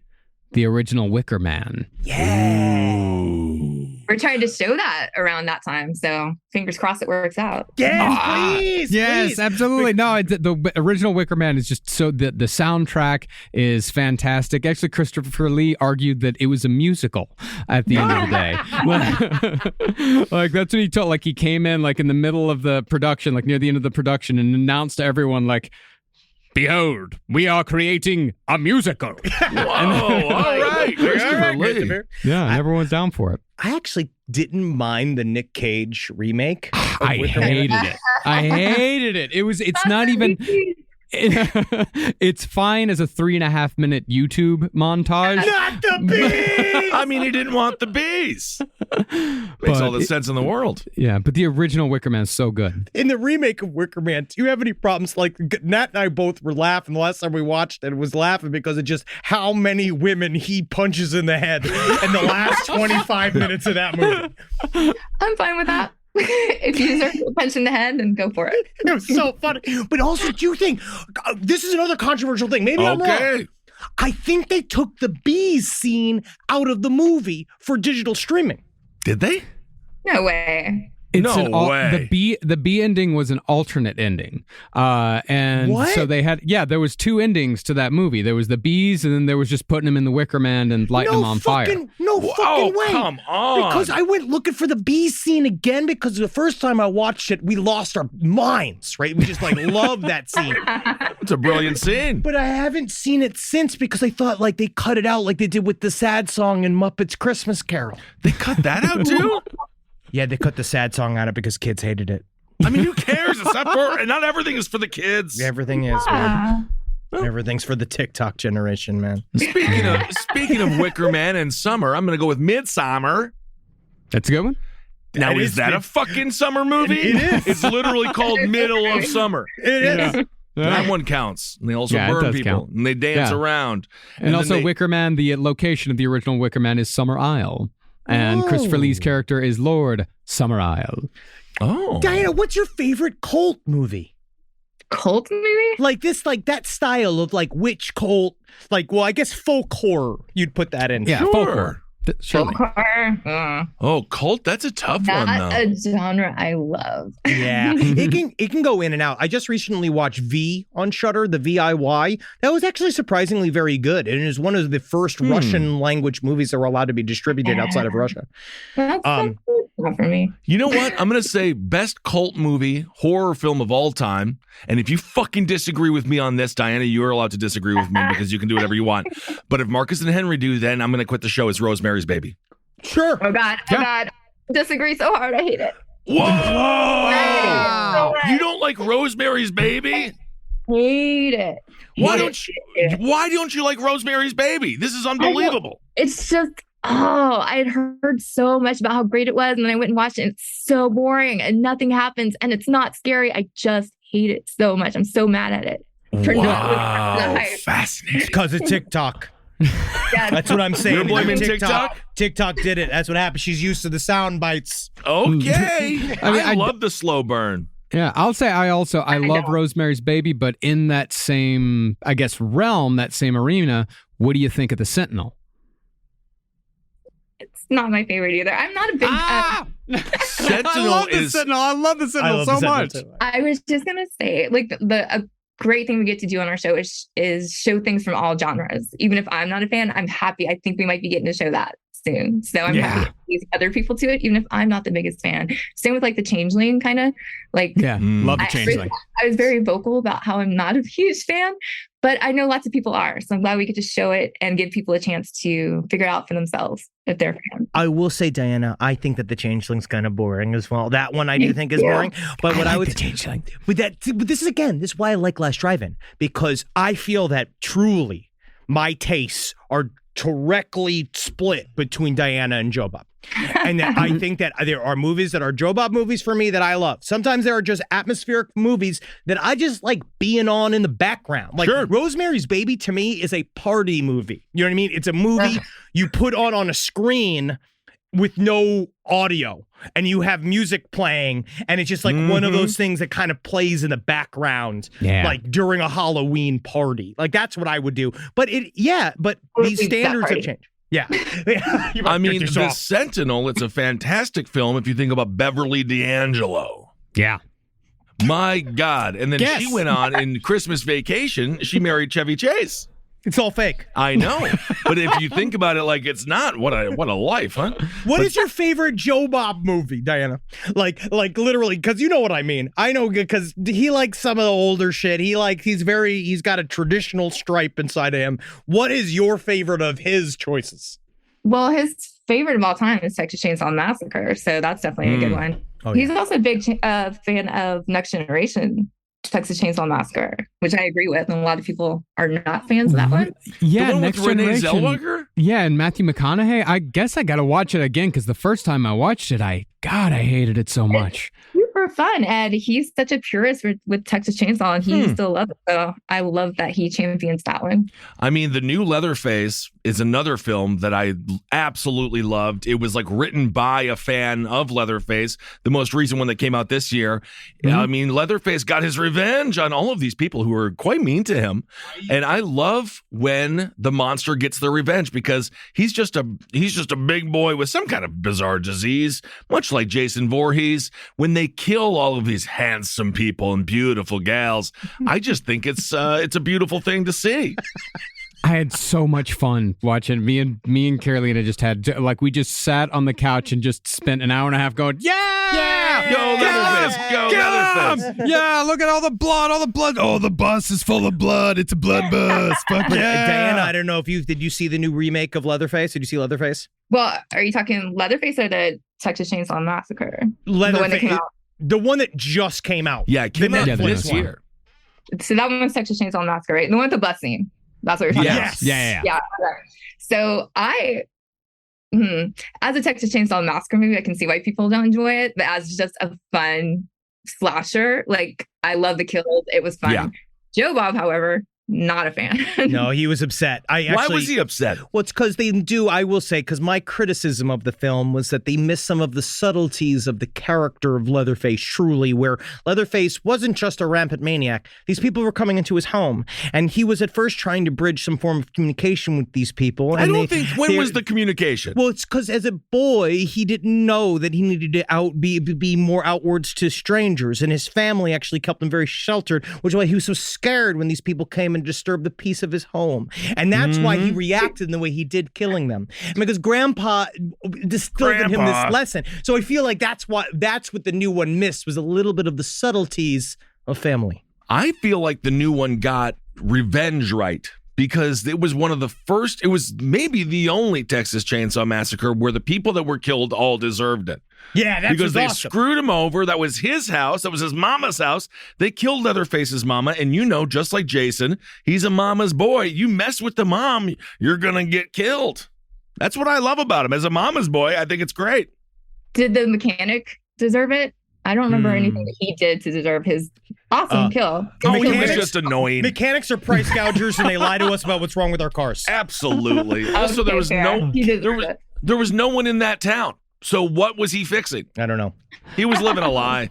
Speaker 7: the original Wicker Man.
Speaker 5: Yeah.
Speaker 6: we're trying to show that around that time. So fingers crossed it works out.
Speaker 5: Yes, please.
Speaker 7: Yes,
Speaker 5: please.
Speaker 7: absolutely. No, the original Wicker Man is just so the soundtrack is fantastic. Actually, Christopher Lee argued that it was a musical at the end of the day. Like that's what he told. Like he came in like in the middle of the production, like near the end of the production, and announced to everyone like, "Behold, we are creating a musical."
Speaker 4: Whoa, all right. Christopher Lee.
Speaker 7: Yeah, and everyone's down for it.
Speaker 5: I actually didn't mind the Nick Cage remake.
Speaker 7: I hated it. I hated it. It's not even. It's fine as a 3.5 minute YouTube montage.
Speaker 5: Not the bees!
Speaker 4: I mean, he didn't want the bees. Makes all the sense in the world.
Speaker 7: Yeah, but the original Wicker Man is so good.
Speaker 5: In the remake of Wicker Man, do you have any problems? Like, Nat and I both were laughing the last time we watched it. Was laughing because of just how many women he punches in the head in the last 25 minutes of that movie.
Speaker 6: I'm fine with that. If you deserve a punch in the head, then go for it.
Speaker 5: It was so funny. But also, do you think this is another controversial thing? Maybe I'm wrong. I think they took the bees scene out of the movie for digital streaming.
Speaker 4: Did they?
Speaker 6: No way.
Speaker 7: The bee ending was an alternate ending. And
Speaker 5: what?
Speaker 7: So they had, there was 2 endings to that movie. There was the bees, and then there was just putting them in the Wicker Man and lighting them on fire.
Speaker 5: No fucking way.
Speaker 4: Come on.
Speaker 5: Because I went looking for the bees scene again because the first time I watched it, we lost our minds, right? We just like love that scene.
Speaker 4: It's a brilliant scene.
Speaker 5: But I haven't seen it since because I thought like they cut it out like they did with the sad song in Muppets Christmas Carol.
Speaker 4: They cut that out too?
Speaker 5: Yeah, they cut the sad song out of it because kids hated it.
Speaker 4: I mean, who cares? It's not for, not everything is for the kids.
Speaker 5: Everything is, man. Everything's for the TikTok generation, man.
Speaker 4: Speaking of Wicker Man and summer, I'm going to go with Midsummer.
Speaker 7: That's a good one.
Speaker 4: Now, is that a fucking summer movie?
Speaker 5: It is.
Speaker 4: It's literally called Middle of Summer.
Speaker 5: It is.
Speaker 7: Yeah.
Speaker 4: That one counts. And they also
Speaker 7: Yeah, it
Speaker 4: burn
Speaker 7: does
Speaker 4: people.
Speaker 7: count.
Speaker 4: And they dance
Speaker 7: Yeah.
Speaker 4: around.
Speaker 7: And also Wicker Man, the location of the original Wicker Man is Summer Isle. And Christopher Lee's character is Lord Summer Isle.
Speaker 4: Oh.
Speaker 5: Diana, what's your favorite cult movie?
Speaker 6: Cult movie?
Speaker 5: Like this, like that style of like witch cult, like, well, I guess folk horror, you'd put that in.
Speaker 7: Yeah,
Speaker 4: Sure.
Speaker 7: folk horror. Surely.
Speaker 4: Oh, cult? That's a tough
Speaker 6: Not
Speaker 4: one, though.
Speaker 6: a genre I love.
Speaker 5: Yeah, it can go in and out. I just recently watched V on Shudder, the VIY. That was actually surprisingly very good. And it is one of the first Russian language movies that were allowed to be distributed outside of Russia.
Speaker 6: That's not for me.
Speaker 4: You know what? I'm going to say best cult movie, horror film of all time. And if you fucking disagree with me on this, Diana, you're allowed to disagree with me because you can do whatever you want. But if Marcus and Henry do, then I'm going to quit the show. It's Rosemary's Baby.
Speaker 5: Sure.
Speaker 6: Oh God. Oh God. Disagree so hard. I hate it.
Speaker 4: Whoa!
Speaker 6: Wow.
Speaker 4: You don't like Rosemary's Baby?
Speaker 6: Hate it.
Speaker 4: Why don't you like Rosemary's Baby? This is unbelievable.
Speaker 6: It's just, I had heard so much about how great it was, and then I went and watched it, and it's so boring, and nothing happens, and it's not scary. I just hate it so much. I'm so mad at it.
Speaker 4: Wow. Fascinating.
Speaker 5: Because of TikTok.
Speaker 6: Yeah.
Speaker 5: That's what I'm saying.
Speaker 4: You're blaming TikTok?
Speaker 5: TikTok did it. That's what happened. She's used to the sound bites.
Speaker 4: Okay. I love the slow burn.
Speaker 7: Yeah, I'll say I love Rosemary's Baby, but in that same, I guess, realm, that same arena, what do you think of The Sentinel?
Speaker 6: It's not my favorite either. I'm not a big
Speaker 4: Sentinel
Speaker 7: I love The Sentinel so much.
Speaker 6: I was just gonna say, like, a great thing we get to do on our show is show things from all genres. Even if I'm not a fan, I'm happy. I think we might be getting to show that soon. So I'm happy to use other people to it, even if I'm not the biggest fan. Same with like the Changeling, kind of like.
Speaker 7: Yeah, love the Changeling.
Speaker 6: I was very vocal about how I'm not a huge fan, but I know lots of people are. So I'm glad we get to show it and give people a chance to figure it out for themselves if they're fans.
Speaker 5: I will say, Diana, I think that the Changeling's kind of boring as well. That one I do think is boring. But what I would
Speaker 7: the Changeling.
Speaker 5: But this is why I like Last Drive-In, because I feel that truly my tastes are directly split between Diana and Joe Bob. And that I think that there are movies that are Joe Bob movies for me that I love. Sometimes there are just atmospheric movies that I just like being on in the background. Like Rosemary's Baby to me is a party movie. You know what I mean? It's a movie you put on a screen with no audio and you have music playing and it's just like one of those things that kind of plays in the background like during a Halloween party. Like that's what I would do. But these standards have changed. Yeah.
Speaker 4: I mean, The Sentinel, it's a fantastic film if you think about Beverly D'Angelo.
Speaker 7: Yeah.
Speaker 4: My God. And then she went on in Christmas Vacation, she married Chevy Chase.
Speaker 5: It's all fake.
Speaker 4: I know. But if you think about it like it's not, what a life, huh?
Speaker 5: What is your favorite Joe Bob movie, Diana? Like literally, because you know what I mean. I know because he likes some of the older shit. He's got a traditional stripe inside of him. What is your favorite of his choices?
Speaker 6: Well, his favorite of all time is Texas Chainsaw Massacre, so that's definitely a good one.
Speaker 5: Oh,
Speaker 6: He's also a big fan of Next Generation, Texas Chainsaw Massacre, which I agree with, and a lot of people are not fans of that one.
Speaker 7: Yeah,
Speaker 4: the one
Speaker 7: Next
Speaker 4: with Renee
Speaker 7: Generation.
Speaker 4: Zellweger?
Speaker 7: Yeah, and Matthew McConaughey. I guess I got to watch it again because the first time I watched it, I hated it so much.
Speaker 6: Super fun, and he's such a purist with Texas Chainsaw, and he still loves it. So I love that he champions that one.
Speaker 4: I mean, the new Leatherface is another film that I absolutely loved. It was like written by a fan of Leatherface, the most recent one that came out this year. I mean, Leatherface got his revenge on all of these people who were quite mean to him. And I love when the monster gets their revenge because he's just a big boy with some kind of bizarre disease, much like Jason Voorhees. When they kill all of these handsome people and beautiful gals, I just think it's a beautiful thing to see.
Speaker 7: I had so much fun watching. Me and Carolina just had we just sat on the couch and just spent an hour and a half going, yeah,
Speaker 4: go Leatherface, go Leatherface.
Speaker 7: Yeah, look at all the blood. Oh, the bus is full of blood. It's a blood bus. Fuck yeah.
Speaker 5: Diana, I don't know if did you see the new remake of Leatherface? Did you see Leatherface?
Speaker 6: Well, are you talking Leatherface or the Texas Chainsaw Massacre?
Speaker 5: Leatherface,
Speaker 6: the one that came out.
Speaker 5: The one that just came out.
Speaker 4: Yeah, it came out this year.
Speaker 6: So that one was Texas Chainsaw Massacre, right? The one with the bus scene. That's what you're talking about.
Speaker 7: Yeah.
Speaker 6: Yeah. So as a Texas Chainsaw Massacre movie, I can see why people don't enjoy it, but as just a fun slasher, like I love the kills. It was fun.
Speaker 4: Yeah.
Speaker 6: Joe Bob, however, not a fan.
Speaker 5: No, he was upset.
Speaker 4: Why was he upset?
Speaker 5: Well, it's because I will say, because my criticism of the film was that they missed some of the subtleties of the character of Leatherface, truly, where Leatherface wasn't just a rampant maniac. These people were coming into his home, and he was at first trying to bridge some form of communication with these people.
Speaker 4: When was the communication?
Speaker 5: Well, it's because as a boy, he didn't know that he needed to be more outwards to strangers, and his family actually kept him very sheltered, which is why he was so scared when these people came and disturbed the peace of his home. And that's why he reacted in the way he did, killing them. And because Grandpa distilled in him this lesson. So I feel like that's what the new one missed, was a little bit of the subtleties of family.
Speaker 4: I feel like the new one got revenge right, because it was one of the first, it was maybe the only Texas Chainsaw Massacre where the people that were killed all deserved it.
Speaker 5: Yeah, that's
Speaker 4: because they
Speaker 5: awesome.
Speaker 4: Screwed him over. That was his house. That was his mama's house. They killed Leatherface's mama, and just like Jason, he's a mama's boy. You mess with the mom, you're gonna get killed. That's what I love about him. As a mama's boy, I think it's great.
Speaker 6: Did the mechanic deserve it? I don't remember anything that he did to deserve his awesome kill.
Speaker 4: He was just annoying.
Speaker 5: Mechanics are price gougers, and they lie to us about what's wrong with our cars.
Speaker 4: Absolutely. Also, there was no one in that town. So what was he fixing?
Speaker 5: I don't know.
Speaker 4: He was living a lie.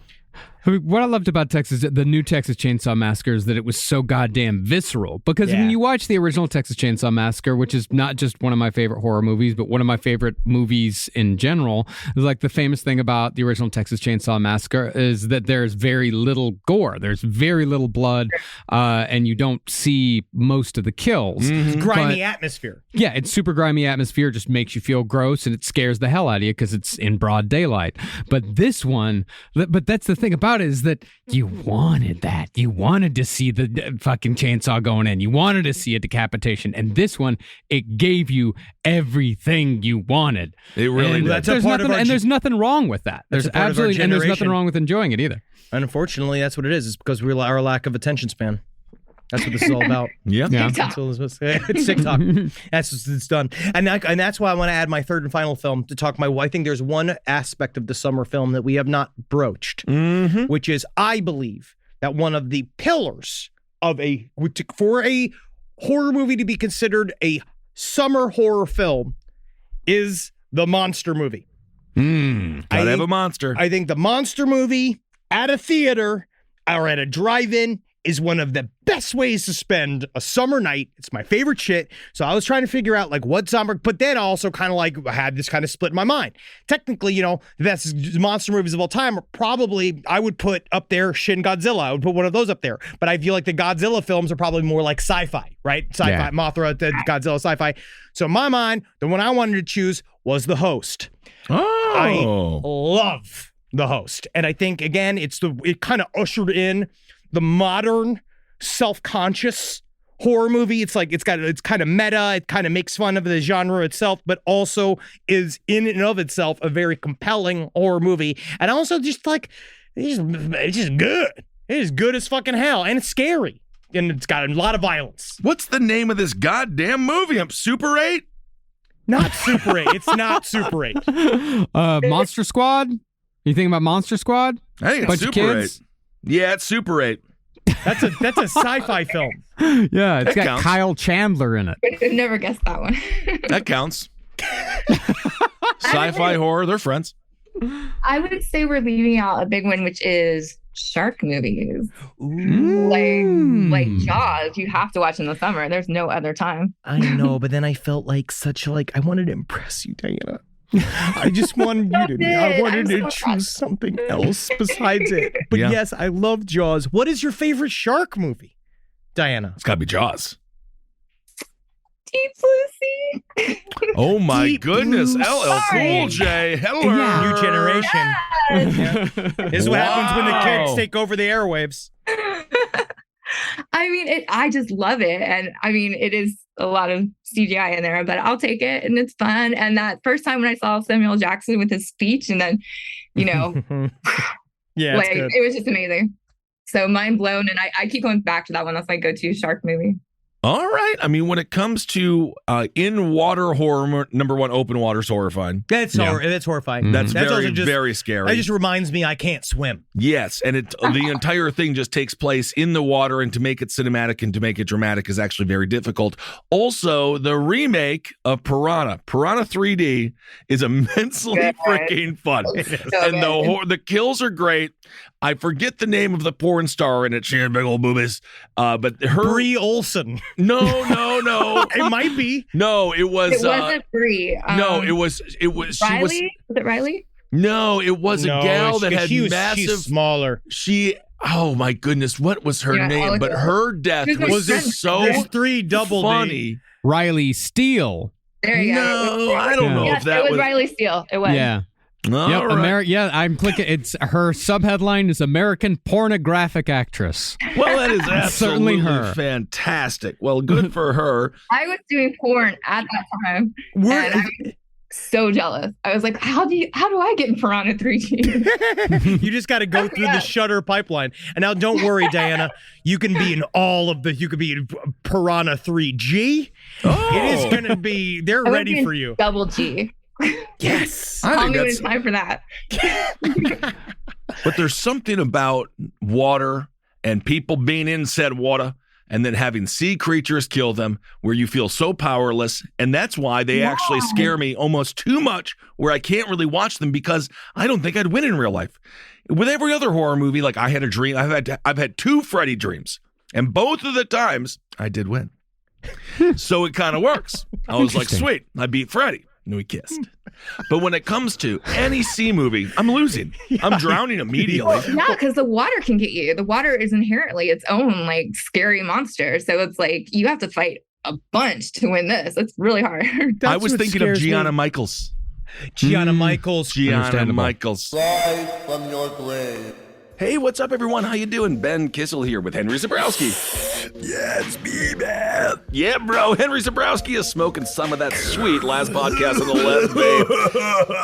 Speaker 7: I mean, what I loved about the new Texas Chainsaw Massacre, is that it was so goddamn visceral. Because when you watch the original Texas Chainsaw Massacre, which is not just one of my favorite horror movies, but one of my favorite movies in general, like the famous thing about the original Texas Chainsaw Massacre is that there's very little gore. There's very little blood, and you don't see most of the kills.
Speaker 5: It's grimy atmosphere.
Speaker 7: Yeah, it's super grimy atmosphere. Just makes you feel gross, and it scares the hell out of you because it's in broad daylight. But this one, but that's the thing about it, is that you wanted that. You wanted to see the fucking chainsaw going in. You wanted to see a decapitation. And this one, it gave you everything you wanted.
Speaker 4: It really did.
Speaker 7: There's nothing wrong with that. There's absolutely, and there's nothing wrong with enjoying it either.
Speaker 5: And unfortunately, that's what it is. It's because our lack of attention span. That's what this is all about.
Speaker 4: Yeah.
Speaker 5: It's TikTok. That's just, it's done. And that's why I want to add my third and final film to talk I think there's one aspect of the summer film that we have not broached, which is, I believe, that one of the pillars of for a horror movie to be considered a summer horror film is the monster movie.
Speaker 4: Gotta have a monster.
Speaker 5: I think the monster movie at a theater or at a drive-in is one of the best ways to spend a summer night. It's my favorite shit. So I was trying to figure out like what summer, but then I also kind of like had this kind of split in my mind. Technically, you know, the best monster movies of all time are probably, I would put up there Shin Godzilla. I would put one of those up there. But I feel like the Godzilla films are probably more like sci-fi, right? Sci-fi, yeah. Mothra, Godzilla, sci-fi. So in my mind, the one I wanted to choose was The Host.
Speaker 4: Oh.
Speaker 5: I love The Host. And I think, again, it kind of ushered in the modern self-conscious horror movie. It's kind of meta. It kind of makes fun of the genre itself, but also is in and of itself a very compelling horror movie. And also just like, it's just good. It is good as fucking hell. And it's scary. And it's got a lot of violence.
Speaker 4: What's the name of this goddamn movie? I'm Super 8?
Speaker 5: Not Super 8. It's not Super 8.
Speaker 7: Monster Squad? You thinking about Monster Squad?
Speaker 4: I think it's Super 8. Yeah, it's Super 8.
Speaker 5: That's a sci-fi film.
Speaker 7: Yeah, it's got
Speaker 4: counts.
Speaker 7: Kyle Chandler in it.
Speaker 6: I've never guessed that one.
Speaker 4: That counts. Sci-fi horror, they're friends.
Speaker 6: I would say we're leaving out a big one, which is shark movies.
Speaker 5: Ooh.
Speaker 6: Like Jaws, you have to watch in the summer. There's no other time.
Speaker 5: I know, but then I felt like I wanted to impress you, Diana. I just wanted you to. I wanted to choose something else besides it. But yes, I love Jaws. What is your favorite shark movie, Diana?
Speaker 4: It's got to be Jaws.
Speaker 6: Deep Blue Sea.
Speaker 4: Oh my
Speaker 5: Deep
Speaker 4: goodness,
Speaker 5: Blue
Speaker 4: LL Cool J. Hello.
Speaker 5: Yeah. New generation. Yeah. This is what happens when the kids take over the airwaves.
Speaker 6: I mean, I just love it. And I mean, it is a lot of CGI in there, but I'll take it and it's fun. And that first time when I saw Samuel Jackson with his speech and then, you know,
Speaker 5: yeah,
Speaker 6: like it was just amazing. So mind blown. And I keep going back to that one. That's my go-to shark movie.
Speaker 4: All right. I mean, when it comes to in-water horror, number one, open water's horrifying.
Speaker 5: That's horrifying.
Speaker 4: Mm-hmm. That's very,
Speaker 5: just,
Speaker 4: very scary.
Speaker 5: That just reminds me I can't swim.
Speaker 4: Yes, and the entire thing just takes place in the water, and to make it cinematic and to make it dramatic is actually very difficult. Also, the remake of Piranha 3D is immensely freaking fun. And the kills are great. I forget the name of the porn star in it. She had big old boobies. But
Speaker 5: Brie Olson.
Speaker 4: No.
Speaker 5: It might be.
Speaker 4: No, it was.
Speaker 6: It wasn't Brie.
Speaker 4: No, it was.
Speaker 6: Riley? Was it Riley?
Speaker 4: No, it was a gal that had massive.
Speaker 5: She's smaller.
Speaker 4: Oh my goodness, what was her name? But her death was so funny.
Speaker 7: Riley Steele.
Speaker 6: There you
Speaker 4: go. I don't know if that
Speaker 6: was. It was Riley Steele. It was.
Speaker 7: Yeah. I'm clicking. It's her subheadline is American pornographic actress.
Speaker 4: Well, that is absolutely
Speaker 7: certainly her.
Speaker 4: Fantastic. Well, good for her.
Speaker 6: I was doing porn at that time. And I was so jealous. I was like, how do I get in Piranha 3D?
Speaker 5: You just got to go through the Shudder pipeline. And now don't worry, Diana. You can be in you could be in Piranha 3G. Oh. It is going to be, they're ready for you.
Speaker 6: Double G.
Speaker 5: Yes.
Speaker 6: I think that's time for that.
Speaker 4: But there's something about water and people being in said water and then having sea creatures kill them where you feel so powerless. And that's why they actually scare me almost too much, where I can't really watch them because I don't think I'd win in real life. With every other horror movie, like I had a dream, I've had 2 Freddy dreams, and both of the times I did win. So it kind of works. I was like, sweet, I beat Freddy. And we kissed. But when it comes to any sea movie, I'm losing. I'm drowning immediately.
Speaker 6: Yeah, because the water can get you. The water is inherently its own like scary monster. So it's like you have to fight a bunch to win this. It's really hard.
Speaker 4: I was thinking of Gianna Michaels.
Speaker 5: Gianna Michaels.
Speaker 8: Rise from your grave.
Speaker 4: Hey, what's up, everyone? How you doing? Ben Kissel here with Henry Zabrowski.
Speaker 2: Yeah, it's me, man.
Speaker 4: Yeah, bro. Henry Zabrowski is smoking some of that sweet last podcast on the left, babe.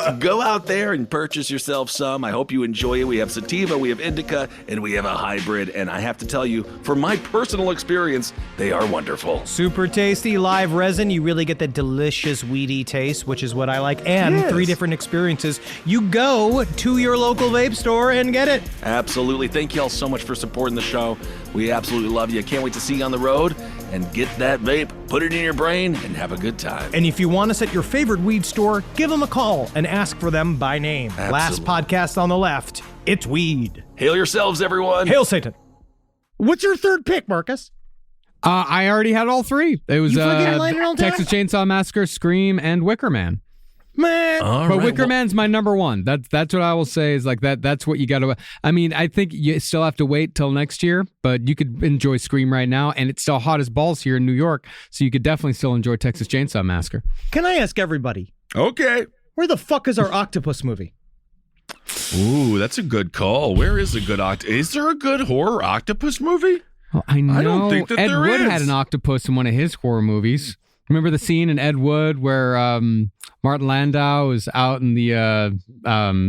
Speaker 4: So go out there and purchase yourself some. I hope you enjoy it. We have sativa, we have indica, and we have a hybrid. And I have to tell you, from my personal experience, they are wonderful.
Speaker 5: Super tasty live resin. You really get that delicious weedy taste, which is what I like. And 3 different experiences. You go to your local vape store and get it.
Speaker 4: Absolutely. Thank you all so much for supporting the show. We absolutely love you. Can't wait to see you on the road and get that vape, put it in your brain, and have a good time.
Speaker 5: And if you want us at your favorite weed store, give them a call and ask for them by name.
Speaker 4: Absolutely.
Speaker 5: Last podcast on the left, it's weed.
Speaker 4: Hail yourselves, everyone.
Speaker 5: Hail Satan. What's your third pick, Marcus?
Speaker 7: I already had all three. It was Texas Chainsaw Massacre, Scream, and Wicker Man.
Speaker 5: Man,
Speaker 7: but Wicker Man's my number one. That's what I will say is like that. That's what you got to. I mean, I think you still have to wait till next year, but you could enjoy Scream right now, and it's still hot as balls here in New York, so you could definitely still enjoy Texas Chainsaw Massacre.
Speaker 5: Can I ask everybody?
Speaker 4: Okay.
Speaker 5: Where the fuck is our octopus movie?
Speaker 4: Ooh, that's a good call. Where is a good Is there a good horror octopus movie?
Speaker 7: Well, I know.
Speaker 4: I don't think that
Speaker 7: Ed
Speaker 4: there
Speaker 7: Wood
Speaker 4: is.
Speaker 7: had an octopus in one of his horror movies. Remember the scene in Ed Wood where Martin Landau is out in the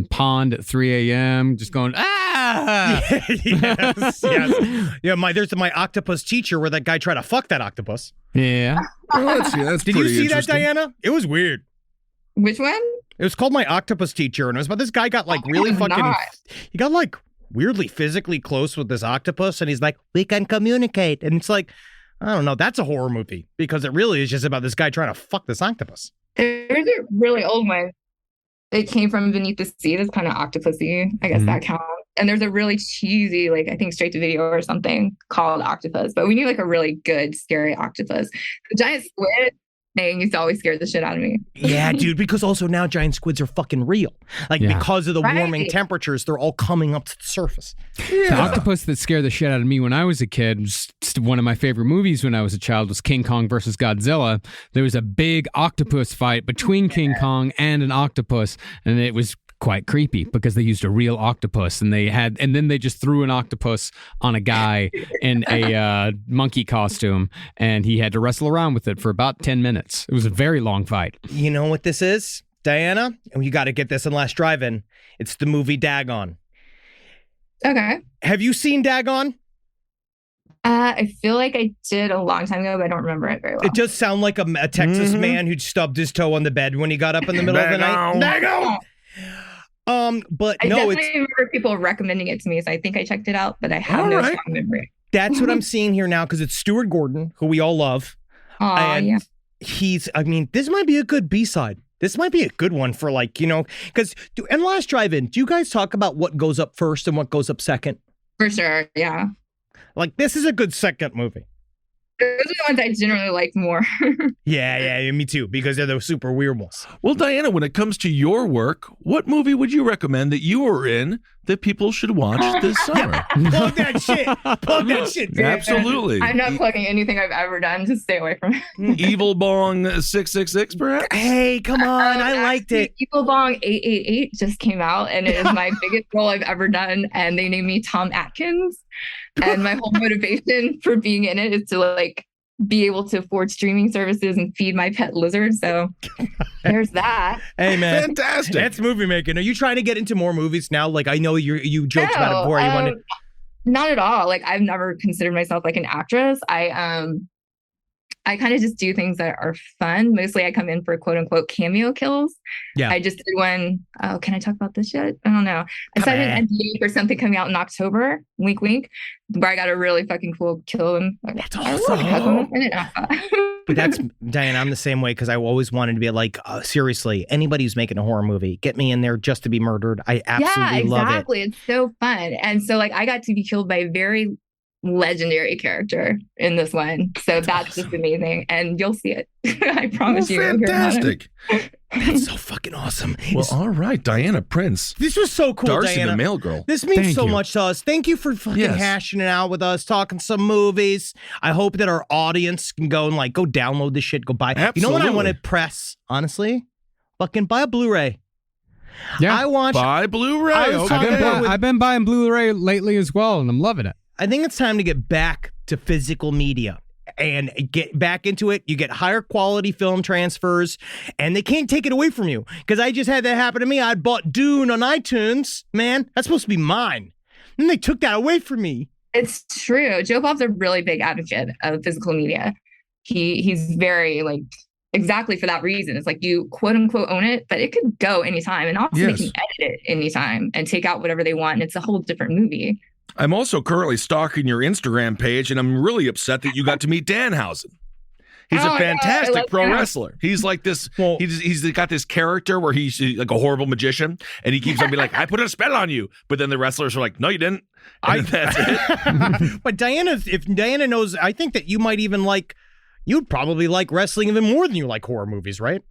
Speaker 7: pond at 3 a.m. just going,
Speaker 5: yes. Yeah, there's my octopus teacher where that guy tried to fuck that octopus.
Speaker 7: Yeah.
Speaker 4: That's
Speaker 5: Did you see that, Diana? It was weird.
Speaker 6: Which one?
Speaker 5: It was called My Octopus Teacher, and it was about this guy got like really he got like weirdly physically close with this octopus, and he's like, we can communicate. And it's like, I don't know, that's a horror movie because it really is just about this guy trying to fuck this octopus.
Speaker 6: There's a really old one. It came from Beneath the Sea. That's kind of octopusy. I guess that counts. And there's a really cheesy, like I think straight to video or something called Octopus. But we need like a really good, scary octopus. The giant squid thing used to always scare the shit out of me.
Speaker 5: Yeah, dude, because also now giant squids are fucking real. Like because of the warming temperatures, they're all coming up to the surface.
Speaker 7: Yeah. The octopus that scared the shit out of me when I was a kid, was one of my favorite movies when I was a child, was King Kong versus Godzilla. There was a big octopus fight between King Kong and an octopus, and it was quite creepy because they used a real octopus and then they just threw an octopus on a guy in a monkey costume, and he had to wrestle around with it for about 10 minutes. It was a very long fight.
Speaker 5: You know what this is, Diana? And you got to get this in Last Drive-In. It's the movie Dagon.
Speaker 6: Okay.
Speaker 5: Have you seen Dagon?
Speaker 6: I feel like I did a long time ago, but I don't remember it very well.
Speaker 5: It does sound like a Texas man who stubbed his toe on the bed when he got up in the middle of the night. Dagon! But
Speaker 6: I
Speaker 5: no,
Speaker 6: definitely remember people recommending it to me, so I think I checked it out, but I have no strong memory.
Speaker 5: That's what I'm seeing here now because it's Stuart Gordon, who we all love.
Speaker 6: Yeah.
Speaker 5: This might be a good B-side. This might be a good one for because in Last Drive-In, do you guys talk about what goes up first and what goes up second?
Speaker 6: For sure, yeah.
Speaker 5: Like, this is a good second movie.
Speaker 6: Those are the ones I generally like more.
Speaker 5: Yeah, me too, because they're the super weird ones.
Speaker 4: Well, Diana, when it comes to your work, what movie would you recommend that you are in that people should watch this summer?
Speaker 5: Plug that shit. Plug that shit, dude.
Speaker 4: Absolutely.
Speaker 6: I'm not plugging anything I've ever done. Just stay away from it.
Speaker 4: Evil Bong 666, perhaps?
Speaker 5: Hey, come on. I liked it.
Speaker 6: Evil Bong 888 just came out, and it is my biggest role I've ever done, and they named me Tom Atkins. And my whole motivation for being in it is to be able to afford streaming services and feed my pet lizard. So there's that.
Speaker 5: Hey man,
Speaker 4: fantastic!
Speaker 5: That's movie making. Are you trying to get into more movies now? Like I know you joked about it before. You wanted.
Speaker 6: Not at all. Like I've never considered myself like an actress. I kind of just do things that are fun. Mostly I come in for quote unquote cameo kills.
Speaker 5: Yeah.
Speaker 6: I just did one. Oh, can I talk about this yet? I don't know. I signed an NDA for something coming out in October, wink, wink, where I got a really fucking cool kill. And
Speaker 5: that's awesome. But that's, Diane, I'm the same way because I always wanted to be like, seriously, anybody who's making a horror movie, get me in there just to be murdered. I absolutely love it.
Speaker 6: Yeah, exactly. It's so fun. And so I got to be killed by a very legendary character in this one, so that's just amazing, and you'll see it. I promise you.
Speaker 4: Fantastic!
Speaker 5: That's so fucking awesome.
Speaker 4: Well, all right, Diana Prince.
Speaker 5: This was so cool,
Speaker 4: Darcy
Speaker 5: Diana.
Speaker 4: the Mail Girl.
Speaker 5: This means so much to us. Thank you for fucking hashing it out with us, talking some movies. I hope that our audience can go and go download this shit, go buy.
Speaker 4: Absolutely.
Speaker 5: You know what I want to press? Honestly, fucking buy a Blu-ray.
Speaker 7: Yeah,
Speaker 4: buy Blu-ray.
Speaker 7: I've been buying Blu-ray lately as well, and I'm loving it.
Speaker 5: I think it's time to get back to physical media and get back into it. You get higher quality film transfers, and they can't take it away from you. Because I just had that happen to me. I bought Dune on iTunes. Man, that's supposed to be mine. And they took that away from me.
Speaker 6: It's true. Joe Bob's a really big advocate of physical media. He's very exactly for that reason. It's you quote unquote own it, but it could go anytime. And also they can edit it anytime and take out whatever they want. And it's a whole different movie.
Speaker 4: I'm also currently stalking your Instagram page, and I'm really upset that you got to meet Danhausen. He's a fantastic pro
Speaker 6: him.
Speaker 4: wrestler. He's like this. He's got this character where he's like a horrible magician, and he keeps on being like, "I put a spell on you," but then the wrestlers are like, "No, you didn't." And that's it.
Speaker 5: But if Diana knows, I think that you might even like. You'd probably like wrestling even more than you like horror movies, right?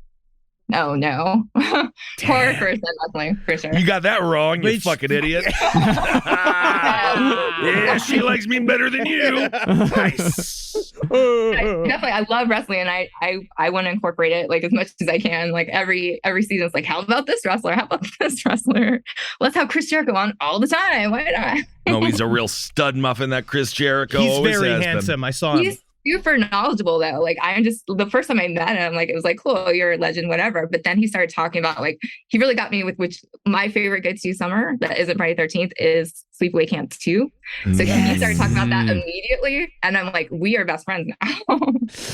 Speaker 6: Oh, no. Horror first, then wrestling, for sure.
Speaker 4: You got that wrong, you fucking idiot. Yeah, she likes me better than you. Nice.
Speaker 6: Definitely, I love wrestling, and I want to incorporate it like as much as I can. Like every season, it's like, how about this wrestler? How about this wrestler? Let's have Chris Jericho on all the time. Why not?
Speaker 4: Oh, he's a real stud muffin, that Chris Jericho.
Speaker 5: He's
Speaker 4: always
Speaker 5: very
Speaker 4: has
Speaker 5: handsome.
Speaker 4: been.
Speaker 5: I saw him.
Speaker 6: He's super knowledgeable though. Like I'm just the first time I met him, like it was like, cool, you're a legend, whatever. But then he started talking about like he really got me with which my favorite go-to summer that isn't Friday 13th is Sleepaway Camp 2. So he started talking about that immediately, and I'm like, we are best friends now.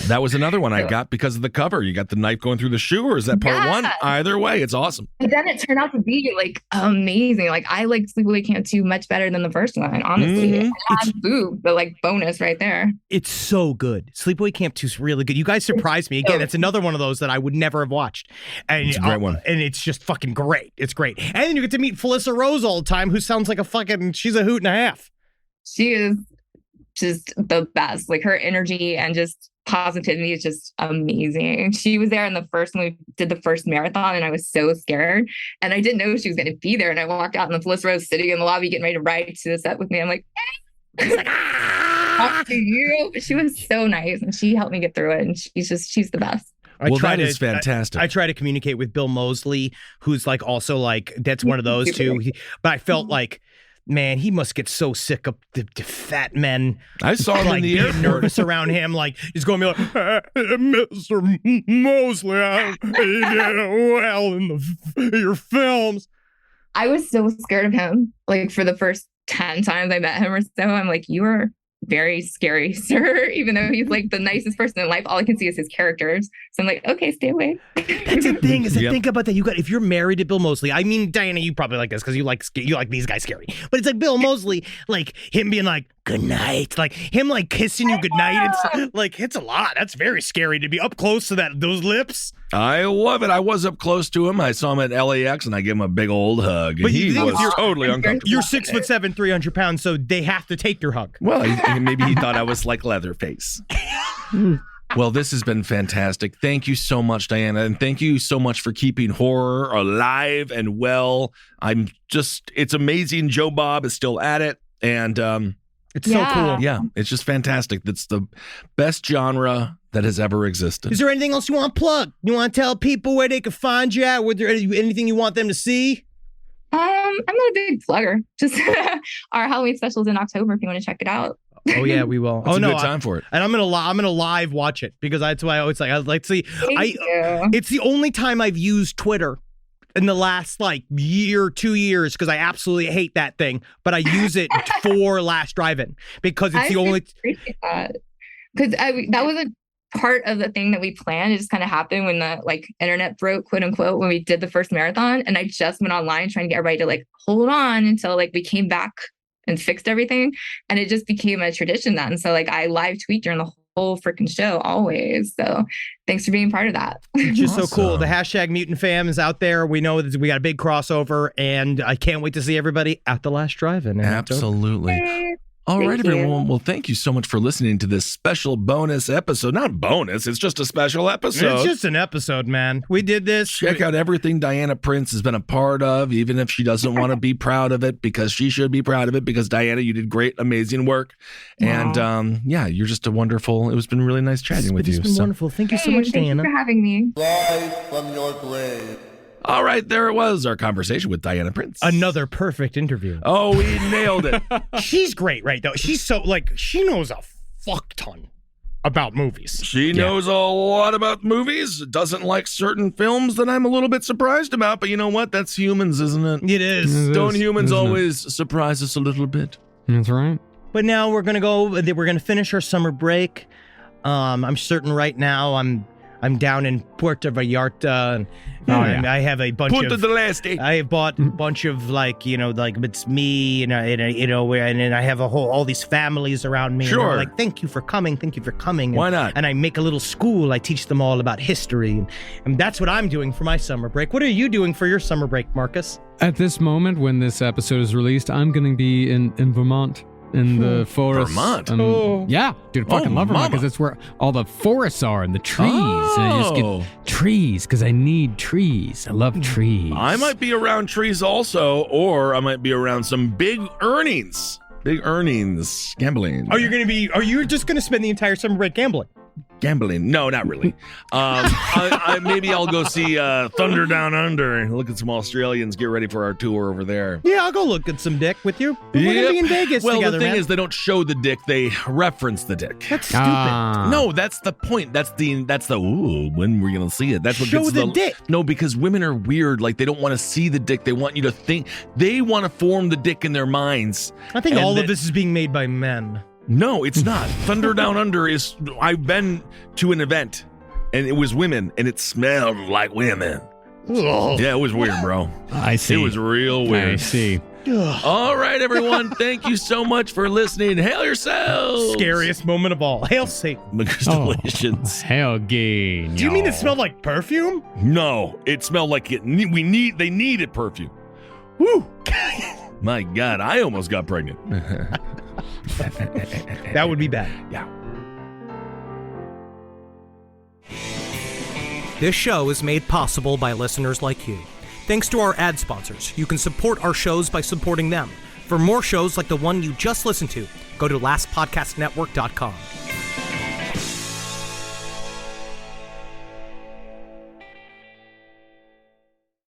Speaker 4: That was another one I got because of the cover. You got the knife going through the shoe, or is that part one? Either way, it's awesome.
Speaker 6: But then it turned out to be like amazing. Like I like Sleepaway Camp 2 much better than the first one, honestly. It's boob, but like bonus right there.
Speaker 5: It's so good. Sleepaway Camp 2 is really good. You guys surprised me again. It's another one of those that I would never have watched, and
Speaker 4: it's a great one.
Speaker 5: And it's just fucking great. It's great. And then you get to meet Felissa Rose all the time, who sounds like she's a hoot and a half.
Speaker 6: She is just the best. Like her energy and just positivity is just amazing. She was there in the first when we did the first marathon, and I was so scared, and I didn't know she was going to be there. And I walked out, and the Felissa Rose sitting in the lobby getting ready to ride to the set with me. I'm like, talk to you. But she was so nice, and she helped me get through it. And she's the best.
Speaker 4: That is fantastic.
Speaker 5: I try to communicate with Bill Moseley, who's like also like that's one of those two. But I felt like, man, he must get so sick of the fat men.
Speaker 4: I saw him
Speaker 5: like
Speaker 4: in the
Speaker 5: being
Speaker 4: airport.
Speaker 5: nervous around him. Like he's going to be like, Mr. Moseley, I did well in your films.
Speaker 6: I was so scared of him. Like for the first 10 times I met him or so, I'm like, you are very scary, sir. Even though he's like the nicest person in life, all I can see is his characters. So I'm like, okay, stay away.
Speaker 5: That's the thing is, think about that. If you're married to Bill Moseley, I mean, Diana, you probably like this because you like these guys scary. But it's like Bill Moseley, like him being like, good night, like him like kissing you good night. It's like it's a lot. That's very scary to be up close to those lips.
Speaker 4: I love it. I was up close to him. I saw him at LAX, and I gave him a big old hug. But he was totally uncomfortable.
Speaker 5: You're 6'7", 300 pounds, so they have to take your hug.
Speaker 4: Well, maybe he thought I was like Leatherface. Well, this has been fantastic. Thank you so much, Diana, and thank you so much for keeping horror alive and well. It's amazing. Joe Bob is still at it, and
Speaker 5: it's so cool.
Speaker 4: Yeah, it's just fantastic. That's the best genre that has ever existed.
Speaker 5: Is there anything else you want to plug? You want to tell people where they can find you at? Was there anything you want them to see?
Speaker 6: I'm not a big plugger. Just our Halloween specials in October if you want to check it out.
Speaker 5: Oh yeah, we will.
Speaker 4: It's a good time for it.
Speaker 5: And I'm gonna live watch it because that's why I always like. I like to see. It's the only time I've used Twitter in the last like year, 2 years, because I absolutely hate that thing. But I use it for Last Drive-In because it's the only.
Speaker 6: Appreciate that because that was a part of the thing that we planned. It just kind of happened when the like internet broke, quote unquote, when we did the first marathon, and I just went online trying to get everybody to like hold on until like we came back and fixed everything, and it just became a tradition then. So like I live tweet during the whole freaking show always. So thanks for being part of that.
Speaker 5: It's just so cool. The hashtag Mutant Fam is out there. We know that we got a big crossover, and I can't wait to see everybody at the Last Drive-In.
Speaker 4: Absolutely. All right, everyone. Well, thank you so much for listening to this special bonus episode. Not bonus, it's just a special episode.
Speaker 5: It's just an episode, man. We did this.
Speaker 4: Check out everything Diana Prince has been a part of, even if she doesn't want to be proud of it, because she should be proud of it, because Diana, you did great, amazing work. And you're just a wonderful, it's been really nice chatting with you.
Speaker 5: It's been wonderful. Thank you so much, Diana.
Speaker 6: Thank you for having me.
Speaker 8: Rise from your grave.
Speaker 4: All right, there it was, our conversation with Diana Prince.
Speaker 5: Another perfect interview.
Speaker 4: Oh, we nailed it.
Speaker 5: She's great, right, though? She's so, like, she knows a fuck ton about movies.
Speaker 4: She knows a lot about movies, doesn't like certain films that I'm a little bit surprised about, but you know what? That's humans, isn't it?
Speaker 5: It is.
Speaker 4: Don't humans always surprise us a little bit?
Speaker 7: That's right.
Speaker 5: But now we're going to finish our summer break. I'm certain right now I'm down in Puerto Vallarta, and I have a bunch
Speaker 4: Punta
Speaker 5: of.
Speaker 4: del Este.
Speaker 5: I have bought a bunch of like it's me, and then I have all these families around me.
Speaker 4: Sure.
Speaker 5: And they're like, thank you for coming.
Speaker 4: Why not?
Speaker 5: And I make a little school. I teach them all about history, and that's what I'm doing for my summer break. What are you doing for your summer break, Marcus?
Speaker 7: At this moment, when this episode is released, I'm going to be in Vermont. In the forest.
Speaker 4: Vermont?
Speaker 7: Yeah, dude, I fucking love Vermont because that's where all the forests are and the trees. And I just get trees because I need trees. I love trees.
Speaker 4: I might be around trees also, or I might be around some big earnings. Big earnings. Gambling.
Speaker 5: Are you just going to spend the entire summer break gambling?
Speaker 4: Gambling? No, not really. Maybe I'll go see Thunder Down Under and look at some Australians get ready for our tour over there.
Speaker 5: Yeah, I'll go look at some dick with you. We're going to be in Vegas
Speaker 4: well,
Speaker 5: together,
Speaker 4: the thing
Speaker 5: man.
Speaker 4: is, they don't show the dick; they reference the dick.
Speaker 5: That's stupid.
Speaker 4: No, that's the point. That's the ooh, when we're gonna see it. That's what
Speaker 5: show
Speaker 4: gets
Speaker 5: the dick.
Speaker 4: No, because women are weird. Like they don't want to see the dick. They want you to think. They want to form the dick in their minds.
Speaker 5: I think all of this is being made by men.
Speaker 4: No, it's not. Thunder Down Under is. I've been to an event, and it was women, and it smelled like women. Ugh. Yeah, it was weird, bro.
Speaker 7: I see.
Speaker 4: It was real weird.
Speaker 7: I see.
Speaker 4: All right, everyone. Thank you so much for listening. Hail yourselves.
Speaker 5: Scariest moment of all. Hail Satan.
Speaker 4: Congratulations.
Speaker 7: Hail gay.
Speaker 5: Do you mean it smelled like perfume?
Speaker 4: No, it smelled like it. They needed perfume. Woo. My God, I almost got pregnant.
Speaker 5: That would be bad.
Speaker 4: Yeah.
Speaker 11: This show is made possible by listeners like you. Thanks to our ad sponsors, you can support our shows by supporting them. For more shows like the one you just listened to, go to lastpodcastnetwork.com.